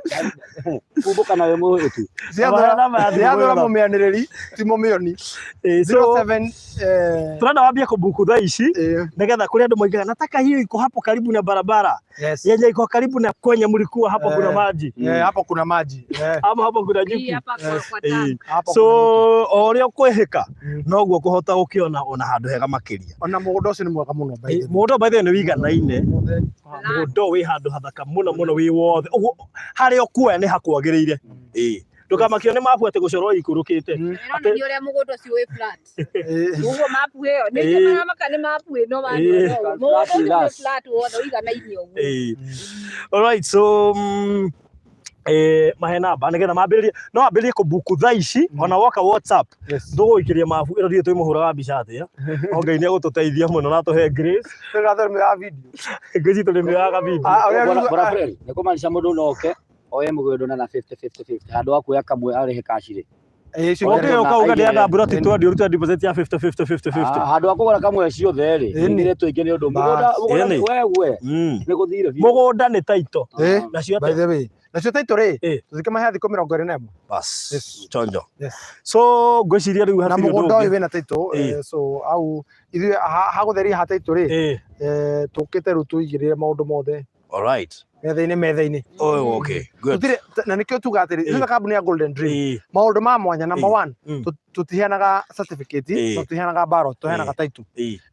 kumbuka nawe muhitu ciathora mumianiriri ti mumioni 07 turenda wambia kubuku thaa ici nigetha kuri andu moigaga nataka hiyo iko hapo karibu na barabara yenye iko karibu na kwenye mlikuwa hapo kuna maji hapo kuna maji ama hapo kuna nyuki so oria kwihika noguo kuhota ukiona ona handu hega makiria ona mugunda ucio ni mwega muno mugunda by the way ni wiganaine mugunda wi handu hathaka muno wi wothe haria ukwe ni hakwagiriire ndukamakio ni mapu ati gucorwo ikurukite ati ni uria mugunda ucio wi flat uguo mapu iyo ni maka ni mapu ino mugunda ucio flat wothe wiganaine uguo alright so mahenamba nigetha mambiririe no ambiririe kubuku thaa ici ona woka WhatsApp nduguikiria mabu iro thie twi muhura mbica atia ongai ni agututeithia muno na tuhe grace tugatherme ya video ngezi tulimeaga video bora friend ni kumanisha mundu noke oye mugondo na 50 handu akuya kamwe arehe kashire okay ukauga ndienda mbura titwa ndio ruta deposit ya 50 handu akugora kamwe cio theri ndire tuinge ni undu mugunda wewe ni guthire mugunda ni taito nacio by the way nacio taito ri tuthikama hathi 2021 bas chonjo so ngwiciria riu hati na mugunda uyu wina taito so au ithu hagutheria ha taito ri tukite ru tuigirire maundu mothe alright metha-ini oh okay good na nikio tugatiri ino kambuni ya Golden Dream maundu ma mwanya number 1 tutiheanaga certificate tutiheanaga ballot tuheanaga title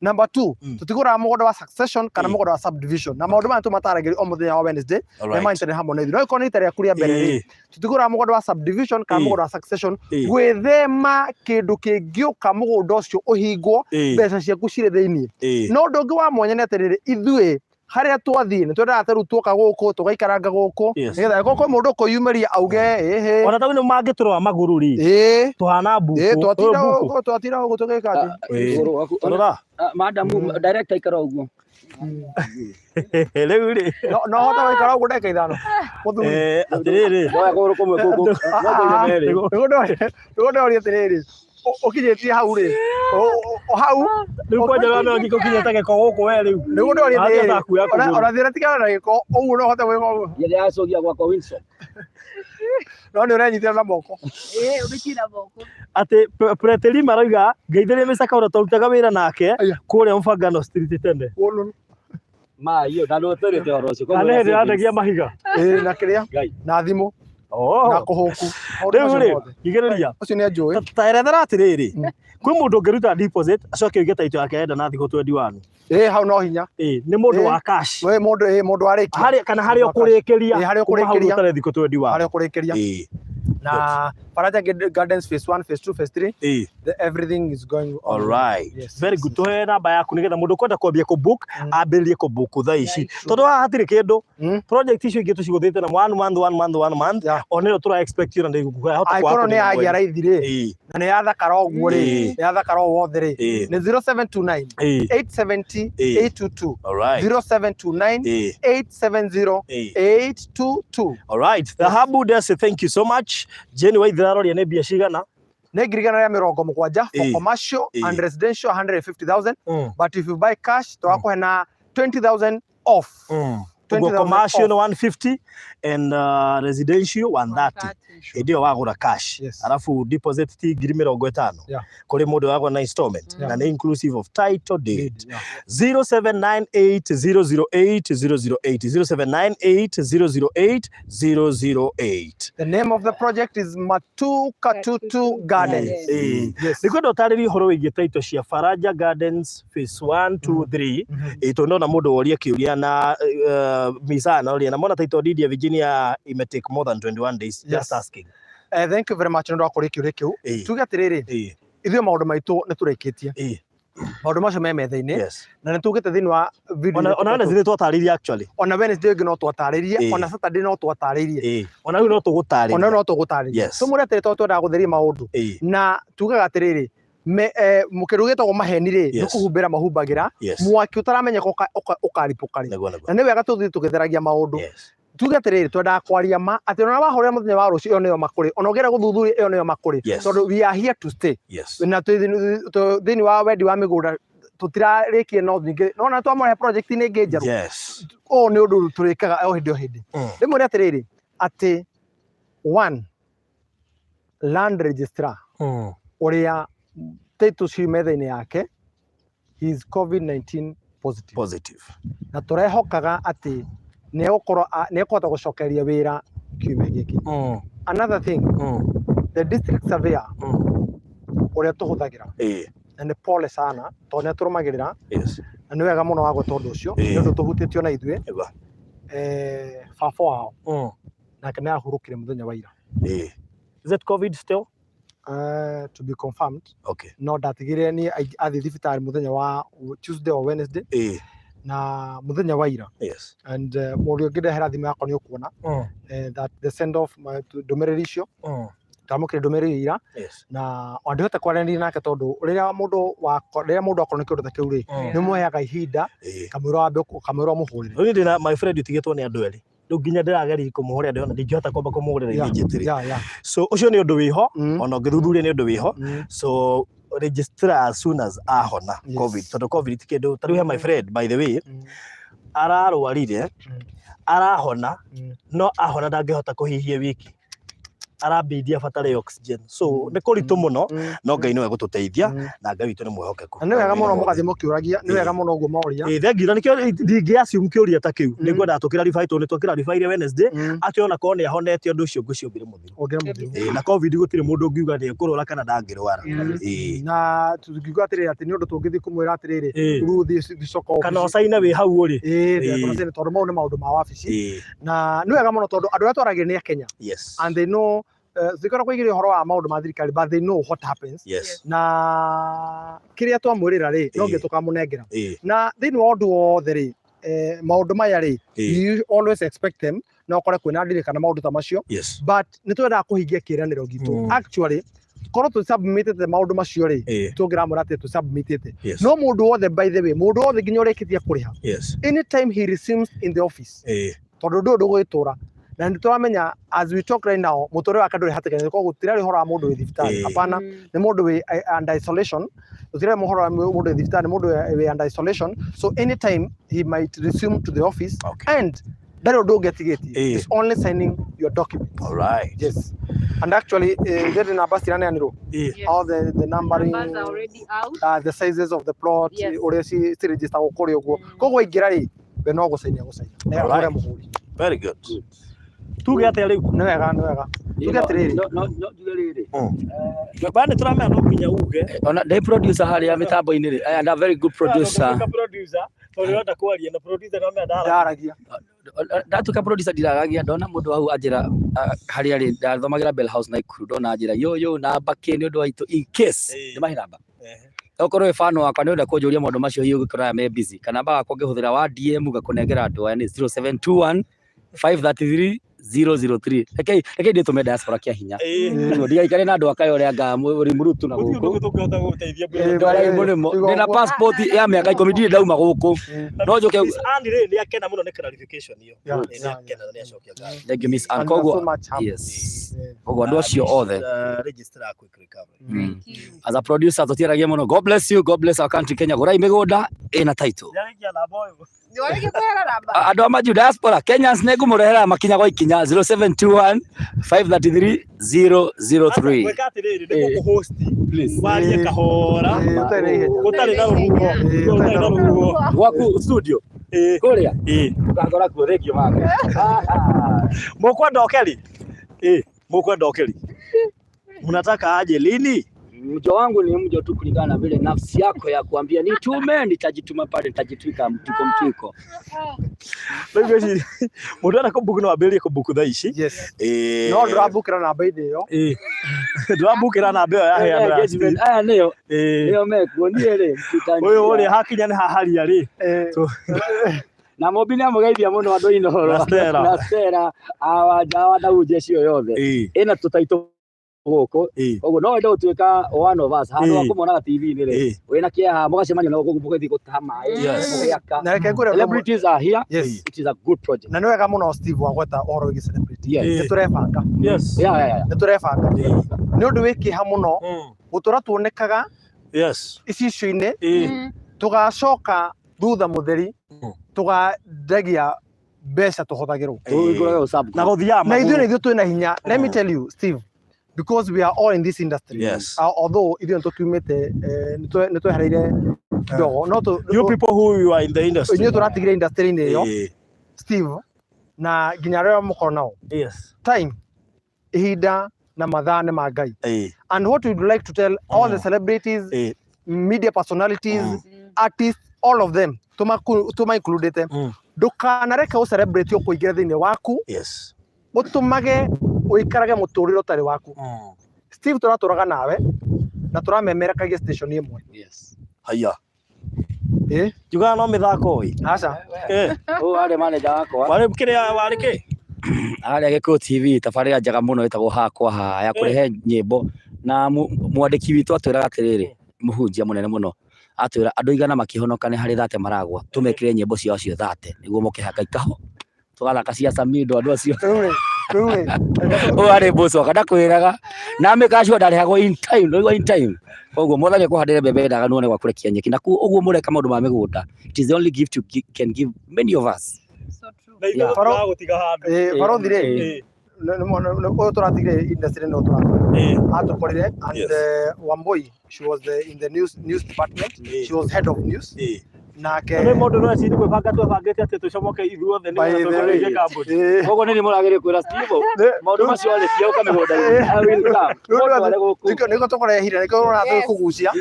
number 2 tutigura mugunda wa succession kana mugunda wa subdivision na maundu ma tumataragiri o muthenya wa Wednesday na maintere hamwe na ithu no iko ni itaria kuria mbere tutigura mugunda wa subdivision kana mugunda wa succession gwithema kindu kingiuka mugunda ucio uhingwo mbeca ciaku cire thiini no ndungi wa mwanya ni atiriri ithui haria twathie ni twenda ateru tuka guku tugaikaranga guku nigetha goko mundu ko yumeria auge ona tawe no mangiturwa maguru ri tuhana buku twatira guku tugeka ati madam director ikara uguo riu ri no hota ikara uguo ndeka ithano atiriri goya guru kumwe guku ngodo ri atiriri ukinyetie hau ri hau riu kwanja wame ngikukinya take ko guku we riu nigu ndo ri ona thira tigana na giko uguo no hote gwika uguo yele acogia gwakwa Winson no ni uranyitira na moko ubikira moko ati preteli marauga ngeithirie micaka ura turutaga wira nake kuria Mfangano street tene ma hiyo ndalo tere te orocio kwa nini ndio mahiga na kiria na thimu na kuhuku riu igiriria ucio ni ajui taerethera atiriri kwi mundu ngiruta deposit acoke uge taito yake enda na thigo 21 hau no hinya ni mundu wa cash we mundu ariki hari kana hari ukurikiria hari ukurikiria utare thigo 21 hari ukurikiria na Faraja Gardens phase 1 phase 2 phase 3 everything is going on. All right, very good. Tuhe namba yaku nigetha mundu kwenda kwambia ku book ambĩrĩrie ku book thaa ici tondu hatirĩ kĩndũ project icio ingĩ tucigũthĩte na one month onero tura expect you na hota kwa hapo ni agia raithi rĩ na nĩ yathakara ũguo rĩ yathakara wothe rĩ ni 0729 870 822 0729 870 822. All right, Dhahabu Desi, thank you so much. Jenny Waithiraroria nĩ mbia cigana? Nĩ ngiri igana rĩa mĩrongo mũgwanja for commercial and residential 150,000 but if you buy cash twakuhe na 20,000 off commercial 150 and residential 130 ndio wagura cash alafu deposit ti 50,000 kuri mundu wagura na installment na ni inclusive of title deed 0798008008 0798008008. The name of the project is Matuka Tutu Gardens. Nikwenda utarĩria ũhoro wĩgiĩ title cia Faraja Gardens phase 1 2 3 tondona mũndũ woria kĩũria na misana oria na mona title deed ya Virginia ime take more than 21 days just asking. Thank you very much ndo akore kĩũria kĩu tuge atĩrĩrĩ ithuĩ maũndũ maitũ nĩ tũrĩkĩtie maũndũ macio me metha-inĩ na nĩ tugĩte thĩinĩ wa video ona Wednesday twatarĩirie actually ona Wednesday ngĩ no twatarĩirie ona Saturday no twatarĩirie ona rĩu no tũgũtarĩrie ona no tũgũtarĩrie tũmũre atĩrĩ twendaga gũtheria maũndũ na tugaga atĩrĩrĩ mũkĩrũ gĩtagwo maheni rĩ nĩ kũhumbĩra mahumbagĩra mwaki ũtaramenyeka ũkaripũka rĩ na nĩ wega tũthiĩ tũgĩtheragia maũndũ tuge atĩrĩrĩ twendaga kwaria ma atĩ ona wahũrĩra mũthenya wa rũciũ ĩyo nĩyo makũrĩ ona ũgera gũthuthuria ĩyo nĩyo makũrĩ tondũ we are here to stay na thĩinĩ wa wendi wa mĩgũnda tũtirarĩkie no ningĩ nona twamũrehe project inĩ ĩngĩ njerũ ũũ nĩ ũndũ tũrĩkaga o hĩndĩ o hĩndĩ rĩmwe atĩrĩrĩ atĩ one land registrar ũrĩa title ci metha-inĩ yake he is COVID-19 positive na tũrehokaga atĩ nĩekũhota gũcokeria wĩra kiumia gĩkĩ. Another thing the district surveyor ũrĩa tũhũthagĩra na nĩ pole sana tondũ nĩatũrũmagĩrĩra na nĩ wega mũno wa gwĩta ũndũ ũcio nĩ ũndũ tũhutĩtio na ithuĩ baba wao nake nĩ ahurũkire mũthenya wa ira. Is it COVID still? To be confirmed. No ndatigire ni athiĩ thibitarĩ mũthenya wa Tuesday or Wednesday na muthenya wa ira and mũrĩo ngĩndehera thimũ yakwa nĩ ũkuona that the send off ndũmĩrĩri icio tamũkĩre ndũmĩrĩri ira na ndĩhota kwaranĩria nake tondũ rĩrĩa mũndũ akorwo nĩ kĩũndũ ta kĩu rĩ nĩ muoyaga ihinda kamwĩra mũhũrĩre. Rĩu ndĩna my friend ũtigĩtwo nĩ andũ erĩ rĩu nginya ndĩrageria kũmũhũrĩra ndĩona ndingĩhota kwamba kũmũhũrĩra immediately so ũcio nĩ ũndũ wĩho ona ũngĩthuthuria nĩ ũndũ wĩho so register as soon as ahona COVID tondũ COVID ti kĩndũ ta rĩu my friend by the way ararwarire arahona no ahona ndangĩhota kũhihia wiki arambĩdia batare oxygen so nĩ kũritũ mũno no Ngai nĩwe gũtũteithia na Ngai witũ nĩ mwĩhokeku. Nĩ wega mũno mũgathiĩ mũkĩũragia nĩ wega mũno ũguo moria thengiũ na nĩkĩo ndingĩ-assume kĩũria ta kĩu nĩngwenda tũkĩraribai tondũ nĩtwakĩraribairie Wednesday atĩ ona korwo nĩ ahonete ũndũ ũcio ngũciũmbire mũthiru na COVID gũtirĩ mũndũ ũngiuga nĩ ekũrwara kana ndangĩrwara na tũngiuga atĩrĩrĩ atĩ nĩ ũndũ tũngĩthiĩ kũmwĩra atĩrĩrĩ rĩu thicoka kana ũcaina wĩ hau ũrĩ tondũ mau nĩ maũndũ ma wabici na nĩ wega mũno tondũ andũ arĩa twaragĩria nĩ Akenya and they know zikora kuigiria horo wa maundu ma thirikari but they know what happens na kiria twamwirira ri no ngi tukamunengera na thini wa undu wothe ri maundu maya ri you always expect them na ukore kwina ndiri kana maundu ta macio but ni twenda kuhingia kiraniro gitu actually korwo tu submitted maundu macio ri tungira murate tu submitted no mundu wothe by the way mundu wothe nginya urekitia kuriha anytime he resumes in the office tondu ndu gwitura na nĩ tũramenya as we talk right now mũtũrĩre wake ndũrĩ hatĩka-inĩ koguo gũtirarĩ ũhoro wa mũndũ wĩ thibitarĩ hapana nĩ mũndũ wĩ under isolation gũtirarĩ ũhoro wa mũndũ wĩ thibitarĩ nĩ mũndũ wĩ under isolation so anytime he might resume to the office and ndarĩ ũndũ ũngĩatigĩtie is only signing your document. Yes, and actually the numbers ciraneanirwo all the numbering numbers are already out the sizes of the plot ũrĩa ci register gũkũrĩ ũguo koguo ingĩra rĩ we no gũcainia na ũrĩa mũhũri. Very good. Tuge atĩa rĩu nĩ wega tuge atĩrĩrĩ no njuge rĩrĩ bani tũramenya no nginya uge ona ndĩ producer harĩa mĩtambo-inĩ rĩ and a very good producer tondũ kwaria na producer no ndaragia ndatuĩka producer ndiraragia ndona mũndũ wau anjĩra harĩa rĩ ndathomagĩra Bell House Naikuru ndona anjĩra yo namba kĩ nĩ ũndũ wa itũ in case nĩ mahi namba okorwo fan wakwa nĩ ũndũ kũnjũria maũndũ macio hiũ gĩkorwo me busy kana namba wakwa ngĩhũthĩra wa DM gakũnengera andũ aya nĩ 0721 533 003 rekei ndĩtũme diaspora kĩa hinya ndigaikare na andũ akayo ũrĩa anga ũrĩ mũrutu na gũkũ ndĩna passport ya mĩaka 10 ndirĩ ndauma gũkũ no njoke nĩ akena mũno nĩ clarification iyo nĩ akena nĩ acokia ngai thank you Miss Ann koguo yes koguo andũ acio othe register a quick recovery as a producer tũtiaragia mũno God bless you God bless our country Kenya gũrai mĩgũnda ina title Yarĩkia namba ũyũ. Nĩ warĩkia kũhera namba. andũ a Manju diaspora Kenyans nĩ ngũmũrehera makinya gwa ikinya 0721 533 003. Gwĩka atĩrĩrĩ nĩ gũkũ-host warie kahora gũtarĩ na rũhuho gũtarĩ na rũhuho Gwaku studio kũrĩa ũkangora kuo thengio mame. Mũkwenda ũkeri mũkwenda ũkeri mnataka aje lini? Mjo wangu ni mjo tu kulingana na vile nafsi yako ya kuambia nitume, nitajituma pale, nitajitwika mtiko. Rĩu mũndũ arakumbuka no ambĩrĩrie kũmbuku thaa ici. Yes. No ndĩrambukĩra namba ĩyo. Ndĩrambukĩra namba ĩyo yaheanwo ya Steve. Aya nĩyo mekuonie rĩ mtitani. Ũyũ ũrĩa hakinya nĩ haharia rĩ. Na Mobi nĩ amũgeithia mũno andũ Inooro na Stella awa ujeshi yothe ĩna tũtaitũ gũkũ ũguo no wende gũtuĩka one of us handũ akũmonaga TV-inĩ rĩ wĩna kĩeha mũgacemania na mũgũthiĩ gũtaha maĩ na reke ngwĩre celebrities are here. It is a good project na nĩ wega mũno Steve wa gweta ũhoro wĩgiĩ celebrity nĩ tũrebanga nĩ tũrebanga nĩ ũndũ wĩ kĩeha mũno gũtũra tuonekaga icicio-inĩ tũgacoka thutha mũtheri tũgandagia mbeca tũhũthagĩrwo na gũthiaga na ithuĩ twĩna hinya. Let me tell you Steve, because we are all in this industry, although ithuĩ tũkiumĩte nĩ twehereire kidogo no you people who are in the industry nĩ tũratigire industry-inĩ ĩyo Steve na nginya arĩa mũkorwo nao time ihinda na mathaa nĩ ma Ngai. And what we would like to tell all the celebrities, media personalities, artists, all of them tuma included ndukanareke ũcelebrate ũkũingĩra thĩinĩ waku ũtũmage ũikarage mũtũrĩre ũtarĩ waku. Steve tũratũraga nawe na tũramemerekagia station ĩmwe. Haya njugaga no mĩthako ĩ aca arĩ manager wakwa warĩ kĩrĩa warĩ kĩ arĩa Gĩkũyũ TV tabarĩra njega mũno ĩtagwo hakwa haha ya kũrehe nyĩmbo na mwandĩki witũ atwĩraga atĩrĩrĩ mũhunjia mũnene mũno atwĩra andũ igana makĩhonoka nĩ harĩ thate maragwa tũmekĩre nyĩmbo ciao cio thate nĩguo mũkĩhaka ikaho tũgathaka cia Samido andũ acio arĩ mboco kada kwĩraga na mĩkacua ndarĩhagwo in time koguo mwathani akũhandĩre mbembe ndaga nuone gwa kũrekia nyeki na ũguo mũreka maũndũ ma mĩgũnda. It is the only gift you can give many of us. So true. Barothi rĩ ũyũ tũratigire industry no tũratũra atũkorire and Wambui, she was in the news department, she was head of news nake nĩ mũndũ no eciri gwĩbanga twebangĩte atĩ tũcomoke ithuothe nĩ kambuni koguo nĩ mũragĩrĩrio kwĩra Steve maũndũ macio arĩkia ũka mĩgũnda nĩguo tũkũrehire nĩkĩo ũrathiĩ kũgucia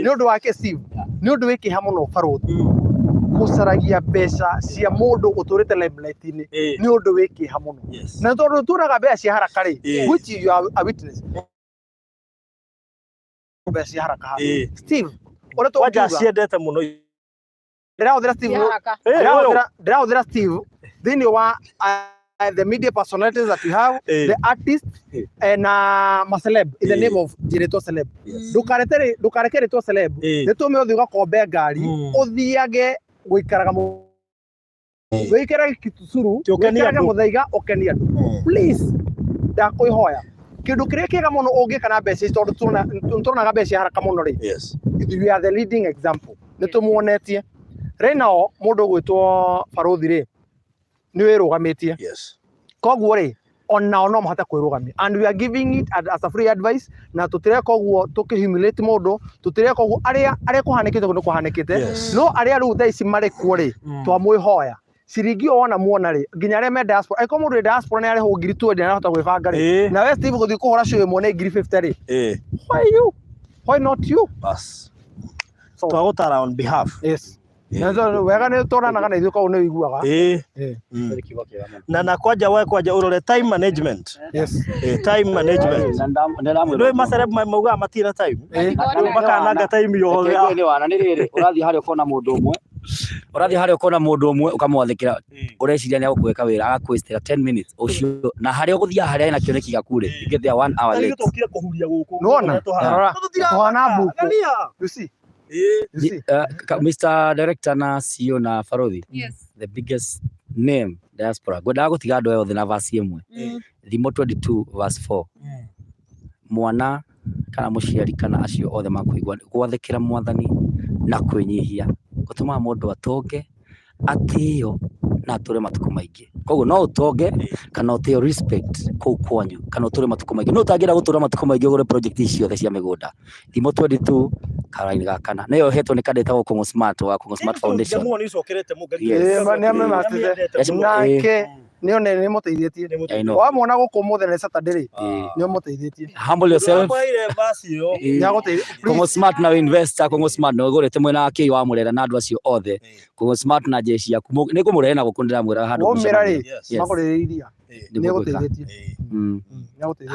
nĩ ũndũ wake Steve nĩ ũndũ wĩ kĩeha mũno Barothi gũcaragia mbeca cia mũndũ ũtũrĩte limelight-inĩ nĩ ũndũ wĩ kĩeha mũno na tondũ tũraga mbeca cia haraka rĩ which you are a witness mbeca cia haraka Steve ũrĩa tũkiuga ciendete mũno ndĩrahũthĩra Steve thĩinĩ wa the media personalities that we have, the artists na maceleb in the name of Jireto Celeb. Ndukareke rĩtwa celeb nĩtũme ũthiĩ ũgakombe ngari ũthiage gũikaraga wĩkĩrage Kitusuru wĩkĩrage Mũthaiga ũkenia andũ please ndakwĩhoya kĩndũ kĩrĩa kĩega mũno ũngĩka na mbeca tondũ tũronaga mbeca haraka mũno rĩ we are the leading example nĩtũmuonetie rĩnao mũndũ ũgwĩtwo Barothi rĩ nĩ wĩrũgamĩtie koguo rĩ onao no mahote kwĩrũgamia and we are giving it as a free advice na tũtireka ũguo tũkĩhumiliate mũndũ tũtireka ũguo arĩa kũhanĩkĩte nĩ kũhanĩkĩte no arĩa rĩu thaa ici marĩ kuo rĩ twamwĩhoya ciringi ona muona rĩ nginya arĩa me diaspora aiko mũndũ diaspora nĩ arĩhwo ngiri 20 na arahota gwĩbanga rĩ na we Steve gũthiĩ kũhũra show ĩmwe nĩ ngiri 50 rĩ why not you so twagũtara on behalf wega nĩ tũranaga na ithuĩ koguo nĩ wĩiguaga na kwanja ũrore time management time management nĩ maceleb maugaga matirĩ time makananga time yothe nĩ wana nĩ rĩrĩ ũrathiĩ harĩa ũkona mũndũ ũmwe ũkamwathĩkĩra ũreciria nĩ agũkwĩka wĩra agakwĩstĩra 10 minutes ũcio na harĩa ũgũthiaga harĩa hena kĩoneki gĩaku rĩ you get there 1 hour late tũkire kũhuria gũkũ nona twana mbuku you see Mr. Director na CEO na Barothi the biggest name diaspora ngwendaga gũtiga andũ othe na verse ĩmwe Thimo 22 verse 4 mwana kana mũciari kana acio othe makũigua gwathĩkĩra mwathani na kwĩnyihia gũtũmaga mũndũ atonge atĩo na atũre matukũ maingĩ. Koguo no ũtonge kana ũtĩo respect kũu kwanyu kana ũtũre matukũ maingĩ. No ũtangĩenda gũtũra matukũ maingĩ ũgũre project ici ciothe cia mĩgũnda. Thimo 22 Caroline Gakana nĩyo hetwo nĩ kandĩtagwo Kongo Smart wa Kongo Smart Foundation. Nake nione nĩ mũteithĩtie wamwona gũkũ mũthenya Saturday nĩ mũteithĩtie. Humble yourself. Kongo Smart na investor Kongo Smart no ũgũrĩte mwena wa kĩi wa mũrera na andũ acio othe. Kongo Smart na jeshi yaku nĩ ngũmũrehe na gũkũndĩra mwĩra handũ magũrĩrĩria nĩ gũteithĩtie.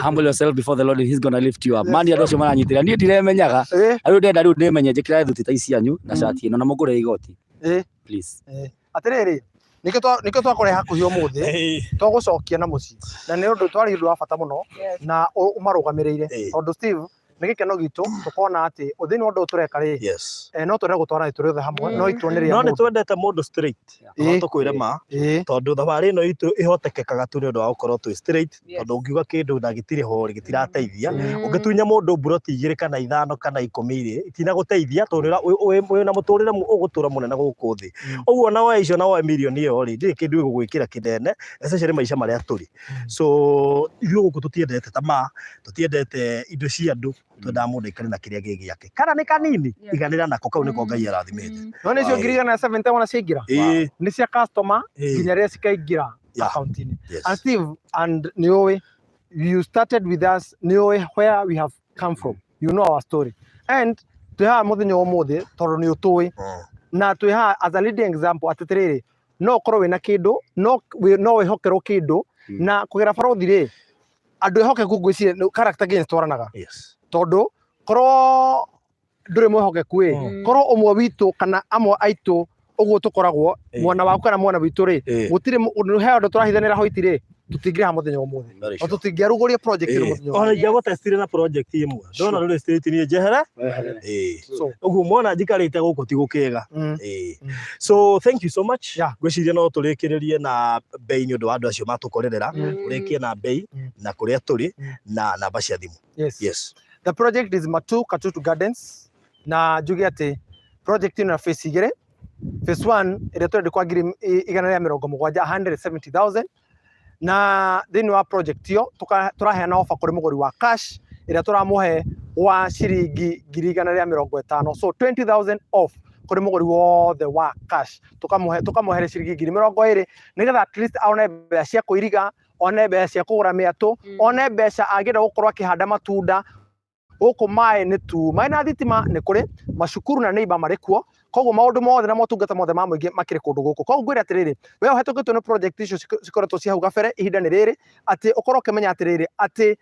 Humble yourself before the Lord and he's going to lift you up. Mani andũ acio maranyitĩrĩra niĩ ndiremenyaga rĩu ndenda rĩu ndĩmenye njĩkĩra thuti ta icianyu na shati ĩno na mũgũre igoti please. Atĩrĩrĩ nikio twakore hakuhĩ ũmũthĩ tũgũcokia na mũciĩ na nĩ ũndũ twari ũndũ wa bata mũno na ũmarũgamĩrĩire tondũ Steve nĩ gĩkeno gitũ tũkona atĩ ũthĩni ũndũ tũreka rĩ no twende gũtwara itũrĩ othe hamwe no ituoneria no nĩ twendete mũndũ straight no tũkwĩre ma tondũ thabarĩ ĩno itũ ĩhotekekaga tu nĩ ũndũ wa gũkorwo twĩ straight tondũ ũngiuga kĩndũ na gĩtirĩ ho gĩtirateithia ũngĩtunya mũndũ mburoti 2 kana 5 kana 10 itinagũteithia tondũ wĩna mũtũrĩre ũgũtũra mũnene gũkũ thĩ. Ũguo na woe icio na woe mirioni ĩyo rĩ ndĩrĩ kĩndũ gĩgũgwĩkĩra kĩnene especially maica marĩa tũrĩ. So ithuĩ gũkũ tũtiendete tamaa tũtiendete indo cia andũ twendaga mũndũ aikare na kĩrĩa gĩ gĩake kana nĩ kanini iganĩra nako kau nĩko Ngai arathimĩte. No nĩcio ngiri igana na 70 wona ciaingĩra nĩ cia customer nginya rĩrĩa cikaingĩra account-inĩ. And Steve and nĩũĩ you started with us nĩũĩ where we have come from, you know our story and twĩhaha mũthenya ũmũthĩ tondũ nĩ ũtũĩ na twĩhaha as a leading example atĩrĩrĩ no ũkorwo wĩna kĩndũ no wĩhokerwo kĩndũ na kũgera barothi rĩ andũ ehokeku ngwĩciria character gains twaranaga tondũ korwo ndũrĩ mwĩhokeku ĩ korwo ũmwe witũ kana amwe aitũ ũguo tũkoragwo mwana waku kana mwana witũ rĩ gũtirĩ he ũndũ tũrahithanĩra hoiti rĩ tũtingĩrĩha mũthenya ũmũthĩ o tũtingĩarugũria project ĩno mũthenya ona ingĩagũtestire na project ĩmwe ndona rũrĩ state niĩ njehere ũguo mwana njikarĩte gũkũ ti gũkĩega. So thank you so much. Ngwĩciria no tũrĩkĩrĩrie na bei nĩ ũndũ wa andũ acio matũkorerera ũrĩkie na bei na kũrĩa tũrĩ na namba cia thimũ. Yes. The project is Matu Katutu Gardens na njuge atĩ project ĩno na phase 2 phase 1 ĩrĩa tũrenda kwa ngiri 170,000 na thĩinĩ wa project ĩyo tũraheana offer kũrĩ mũgũri wa cash ĩrĩa tũramũhe wa ciringi 150,000 so 20,000 off kũrĩ mũgũri wothe wa cash tũkamũhe ciringi 20,000 nĩgetha at least aone mbeca cia kũiriga one mbeca cia kũgũra mĩatũ one mbeca angĩenda gũkorwo akĩhanda matunda gũkũ maĩ nĩ tu maĩ na thitima nĩ kũrĩ macukuru na neighbor marĩ kuo koguo maũndũ mothe na motungata mothe ma mũingĩ makĩrĩ kũndũ gũkũ. Koguo ngwĩra atĩrĩrĩ we ũhetũkĩtwo nĩ project icio cikoretwo cia hau gabere ihinda nĩ rĩrĩ atĩ ũkorwo ũkĩmenya atĩrĩrĩ atĩ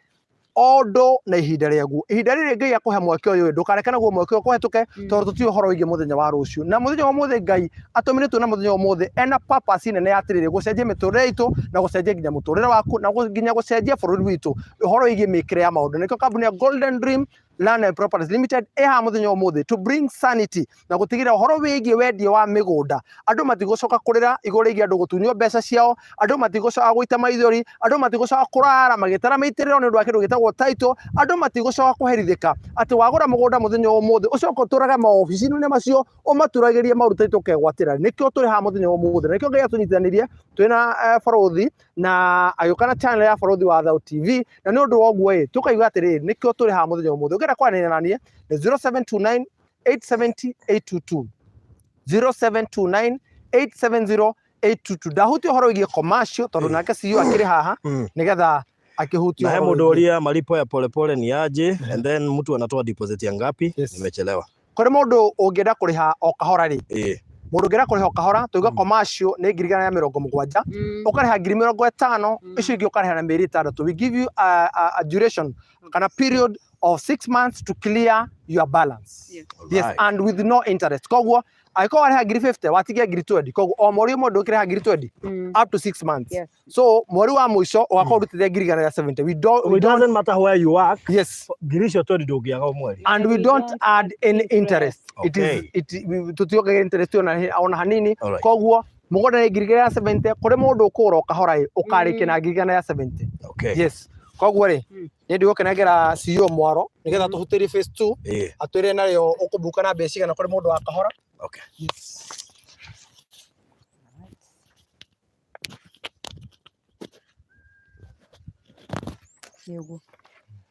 o ũndũ na ihinda rĩaguo. Ihinda rĩrĩ Ngai akũhe mweke ũyũ ndũkareke naguo mweke ũyũ kũhetũke tondũ tũtiũĩ ũhoro wĩgiĩ mũthenya wa rũciũ na mũthenya wa ũmũthĩ Ngai atũmĩrĩtwo na mũthenya wa ũmũthĩ ena purpose nene ya atĩrĩrĩ gũcenjia mĩtũrĩre itũ na gũcenjia nginya mũtũrĩre waku na nginya gũcenjia bũrũri witũ ũhoro wĩgiĩ mĩkĩre ya maũndũ. Nĩkĩo kambuni ya Golden Dream Land and Properties Limited ĩha mũthenya wa ũmũthĩ to bring sanity na gũtigĩrĩra ũhoro wĩgiĩ wendia wa mĩgũnda andũ matigũcoka kũrĩra igũrũ rĩgiĩ andũ gũtunywo mbeca ciao andũ matigũcoka gũita maithori andũ matigũcoka kũrara magĩtara mĩitĩrĩro nĩ ũndũ wa kĩndũ gĩtagwo title andũ matigũcoka kũherithĩka atĩ wagũra mũgũnda mũthenya wa ũmũthĩ ũcoka ũtũraga maobici-inĩ macio ũmaturagĩrie maũndũ tũkegwatĩra. Nĩkĩo tũrĩ haha mũthenya wa ũmũthĩ na nĩkĩo Ngai atũnyitithanĩrie twĩna barothi na agĩũka na channel ya barothi wa Thau TV na nĩ ũndũ wa ũguo tũkaigua atĩrĩrĩ nĩkĩo tũrĩ haha mũthenya wa ũmũthĩ kwaranĩria naniĩ nĩ 0729 870 822 0729 870 822. Ndahutia ũhoro wĩgiĩ commercial tondũ nake CEO akĩrĩ haha nĩgetha akĩhutia na he mũndũ ũria malipo ya polepole ni aje and then mtu anatoa deposit ya ngapi nimechelewa. Kũrĩ mũndũ ũngĩenda kũrĩha o kahora rĩ mũndũ ũngĩenda kũrĩha o kahora tuuga commercial nĩ 170,000 ũkarĩha 50,000 icio ingĩ ũkarĩha na mĩeri 6. We give you a duration kana period of 6 months to clear your balance. Yes, and with no interest. Koguo angĩkorwo warĩha 50,000 watigia 20,000 koguo o mweri ũmwe ndũkĩrĩha 20,000 up to 6 months. So mweri wa mũico ũgakorwo ũrutithia 170,000. We doesn't matter where you work. Yes. 20,000 ndũngĩaga o mweri. And we don't add any interest. Tutiongagĩrĩra interest ona hanini. Koguo mũgũnda nĩ 170,000 kũrĩ mũndũ ũkũgũra o kahora ũkarĩkia na 170,000. Yes. Koguo rĩ nĩ ndĩgũkenagĩra CEO Mwaro nĩgetha tũhutĩrie phase 2 atwĩre narĩo ũkũbuka na mbeca cigana kũrĩ mũndũ wa kahora Okay. Yes. Yugo.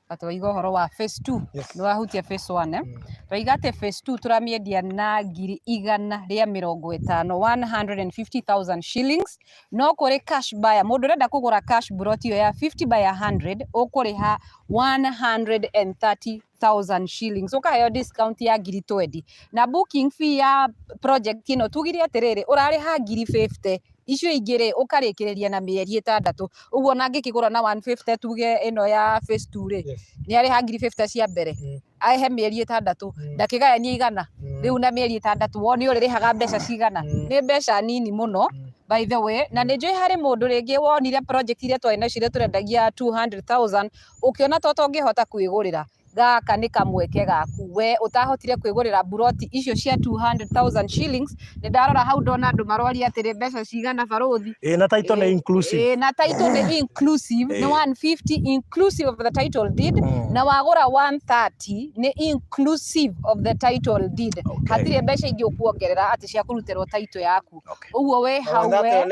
Atwaiga horo wa phase 2 Yes. no ahutia phase 1 twaiga ate phase 2 turamiendia na 150,000 150,000 shillings no kuri cash buyer mundu renda kugura cash plot yo ya 50 by 100 ukuriha 130,000 shillings ukaheo discount ya 20 na booking fee ya project ino tugire atiriri urariha 50 icio ingire ukarikireria na mieri 6 uguo na ngikigura na 150 tuge ino ya phase 2 ri ni ari ha 50 cia mbere ahe mieri 6 ndakigayania igana riu na mieri 6 woni uririhaga mbeca cigana ni mbeca nini muno by the way na ni njui hari mundu ringi wonire project iria twina cire turendagia 200,000 ukiona toto ungihota kwigurira gaka ni kamweke gaku we utahotire kwigurira buroti icio cia 200,000 shillings ni ndarora hau ndona andu marori atiri mbeca cigana baruthi na title ni inclusive na title ni inclusive ni 150 inclusive of the title deed na wagura 130 ni inclusive of the title deed hatire mbeca ingi ukuongerera ati cia kuruterwo title yaku uguo we hau we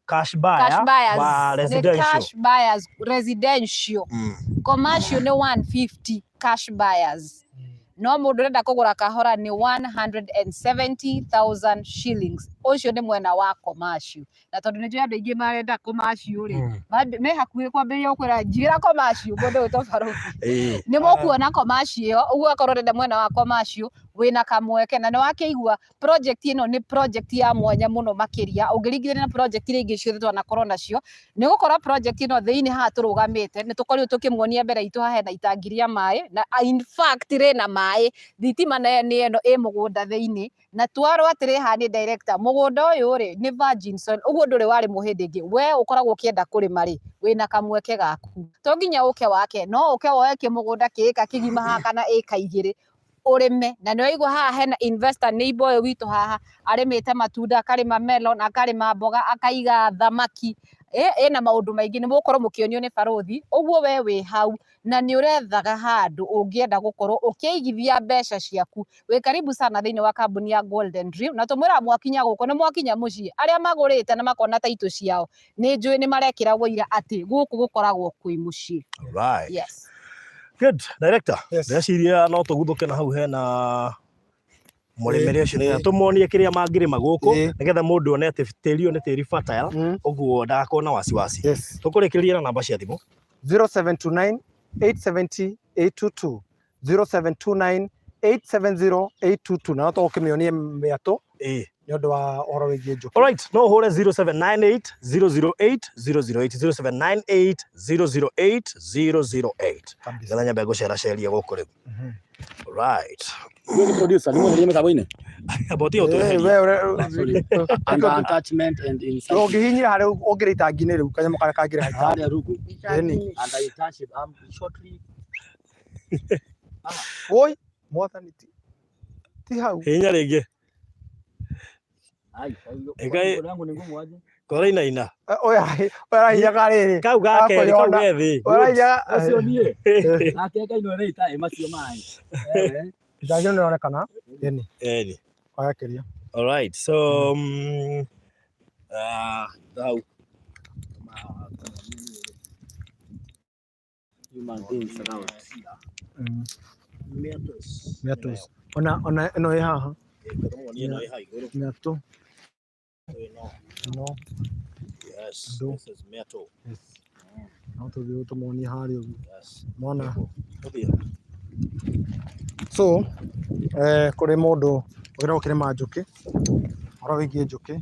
cash buyers residential commercial ni 150 cash buyers no mundu renda kugura kahora ni 170,000 shillings ucio ni mwena wa commercial na tondu ni njui andu aingi marenda commercial ri me hakuhi kwambiria ukwira njira commercial mundu utobaruthi ni mukuona commercial uguo akorwo renda mwena wa commercial wina kamweke na ni wakeigua project ino ni project ya mwanya muno makiria ungiringithania na project iria ingi ciothe twanakorwo nacio ni gukora project ino thiini ha turugamite ni tukorirwo tukimwonia mbere itu hahe na itangiria mai na in fact rina mai thitima ni eno i mugunda thiini na twaro atiri ha ni director mugunda uyu ri ni virgin soil uguo nduri wari muhindi ingi we ukoragwo ukienda kurima ri wina kamweke gaku to nginya uke wake no uke woe kimugunda kiika kigima ha kana ika igiri urime na ni waigua haha hena investor neighbor uyu witu haha arimite matunda akarima melon akarima mboga akaiga thamaki ena maundu maingi ni mukorwo mukionio ni baruthi uguo we wi hau na ni urethaga handu ungienda gukorwo ukiigithia mbeca ciaku wi karibu sana thiini wa kambuni ya Golden Dream na tumwira mwakinya guko ni mwakinya mucii aria magurite na makona taito ciao ni njui ni marekira wira ati guku gukoragwo kwi mucii. Right. Yes. Good. Director, Yes. ndeciria no tuguthuke na hau hena murimire ucio ni tumuonie kiria mangirima guku nigetha mundu one ati tiri uyu ni tiri fertile uguo ndakona wasiwasi. Yes. Tukurikiria na namba cia thimu 0729 870 822 0729 870 822 na no tukimionie miato ni undu wa uhoro wigie njuki. All right, no hure 0798 008 008 0798 008 getha nyambe gucera ceria guku riu. Right. Wewe producer ni mweherie metaboine About you to and attachment and inside ungihinyira hari ungirita ngine riu kanyamo kare kagire haita hali ya rugu yani and I touch it shortly oi mwathani ti hau hinya ringi ai Egai- yangu ni ngumu aje koraina ina oya hinya kariri kau gake kau gethi oya hinya acio nie akeka ino reita emacio mai jajo nionekana yani eni. oya kiria. All right, so thau human beings around Miatos ona ino ĩ haha miato no yes, Do. this is metal. no tuthiĩ tũmonie harĩa ũguo Yes. mona. Tuthie. So kuri mundu ugira ukirima njuki horo wigie njuki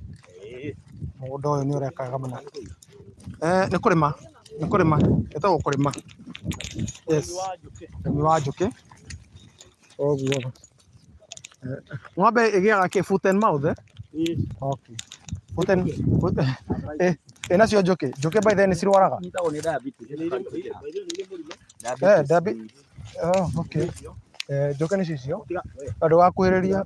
mundu uyu ni urekaga muno ni kurima etagwo kurima. Yes, urimi wa njuki oguo ng'ombe igiaga ki foot and mouth okay foot and nacio njuki by then cirwaraga nitagwo ni diabetes okay njuki ni cicio andu wa kuhiriria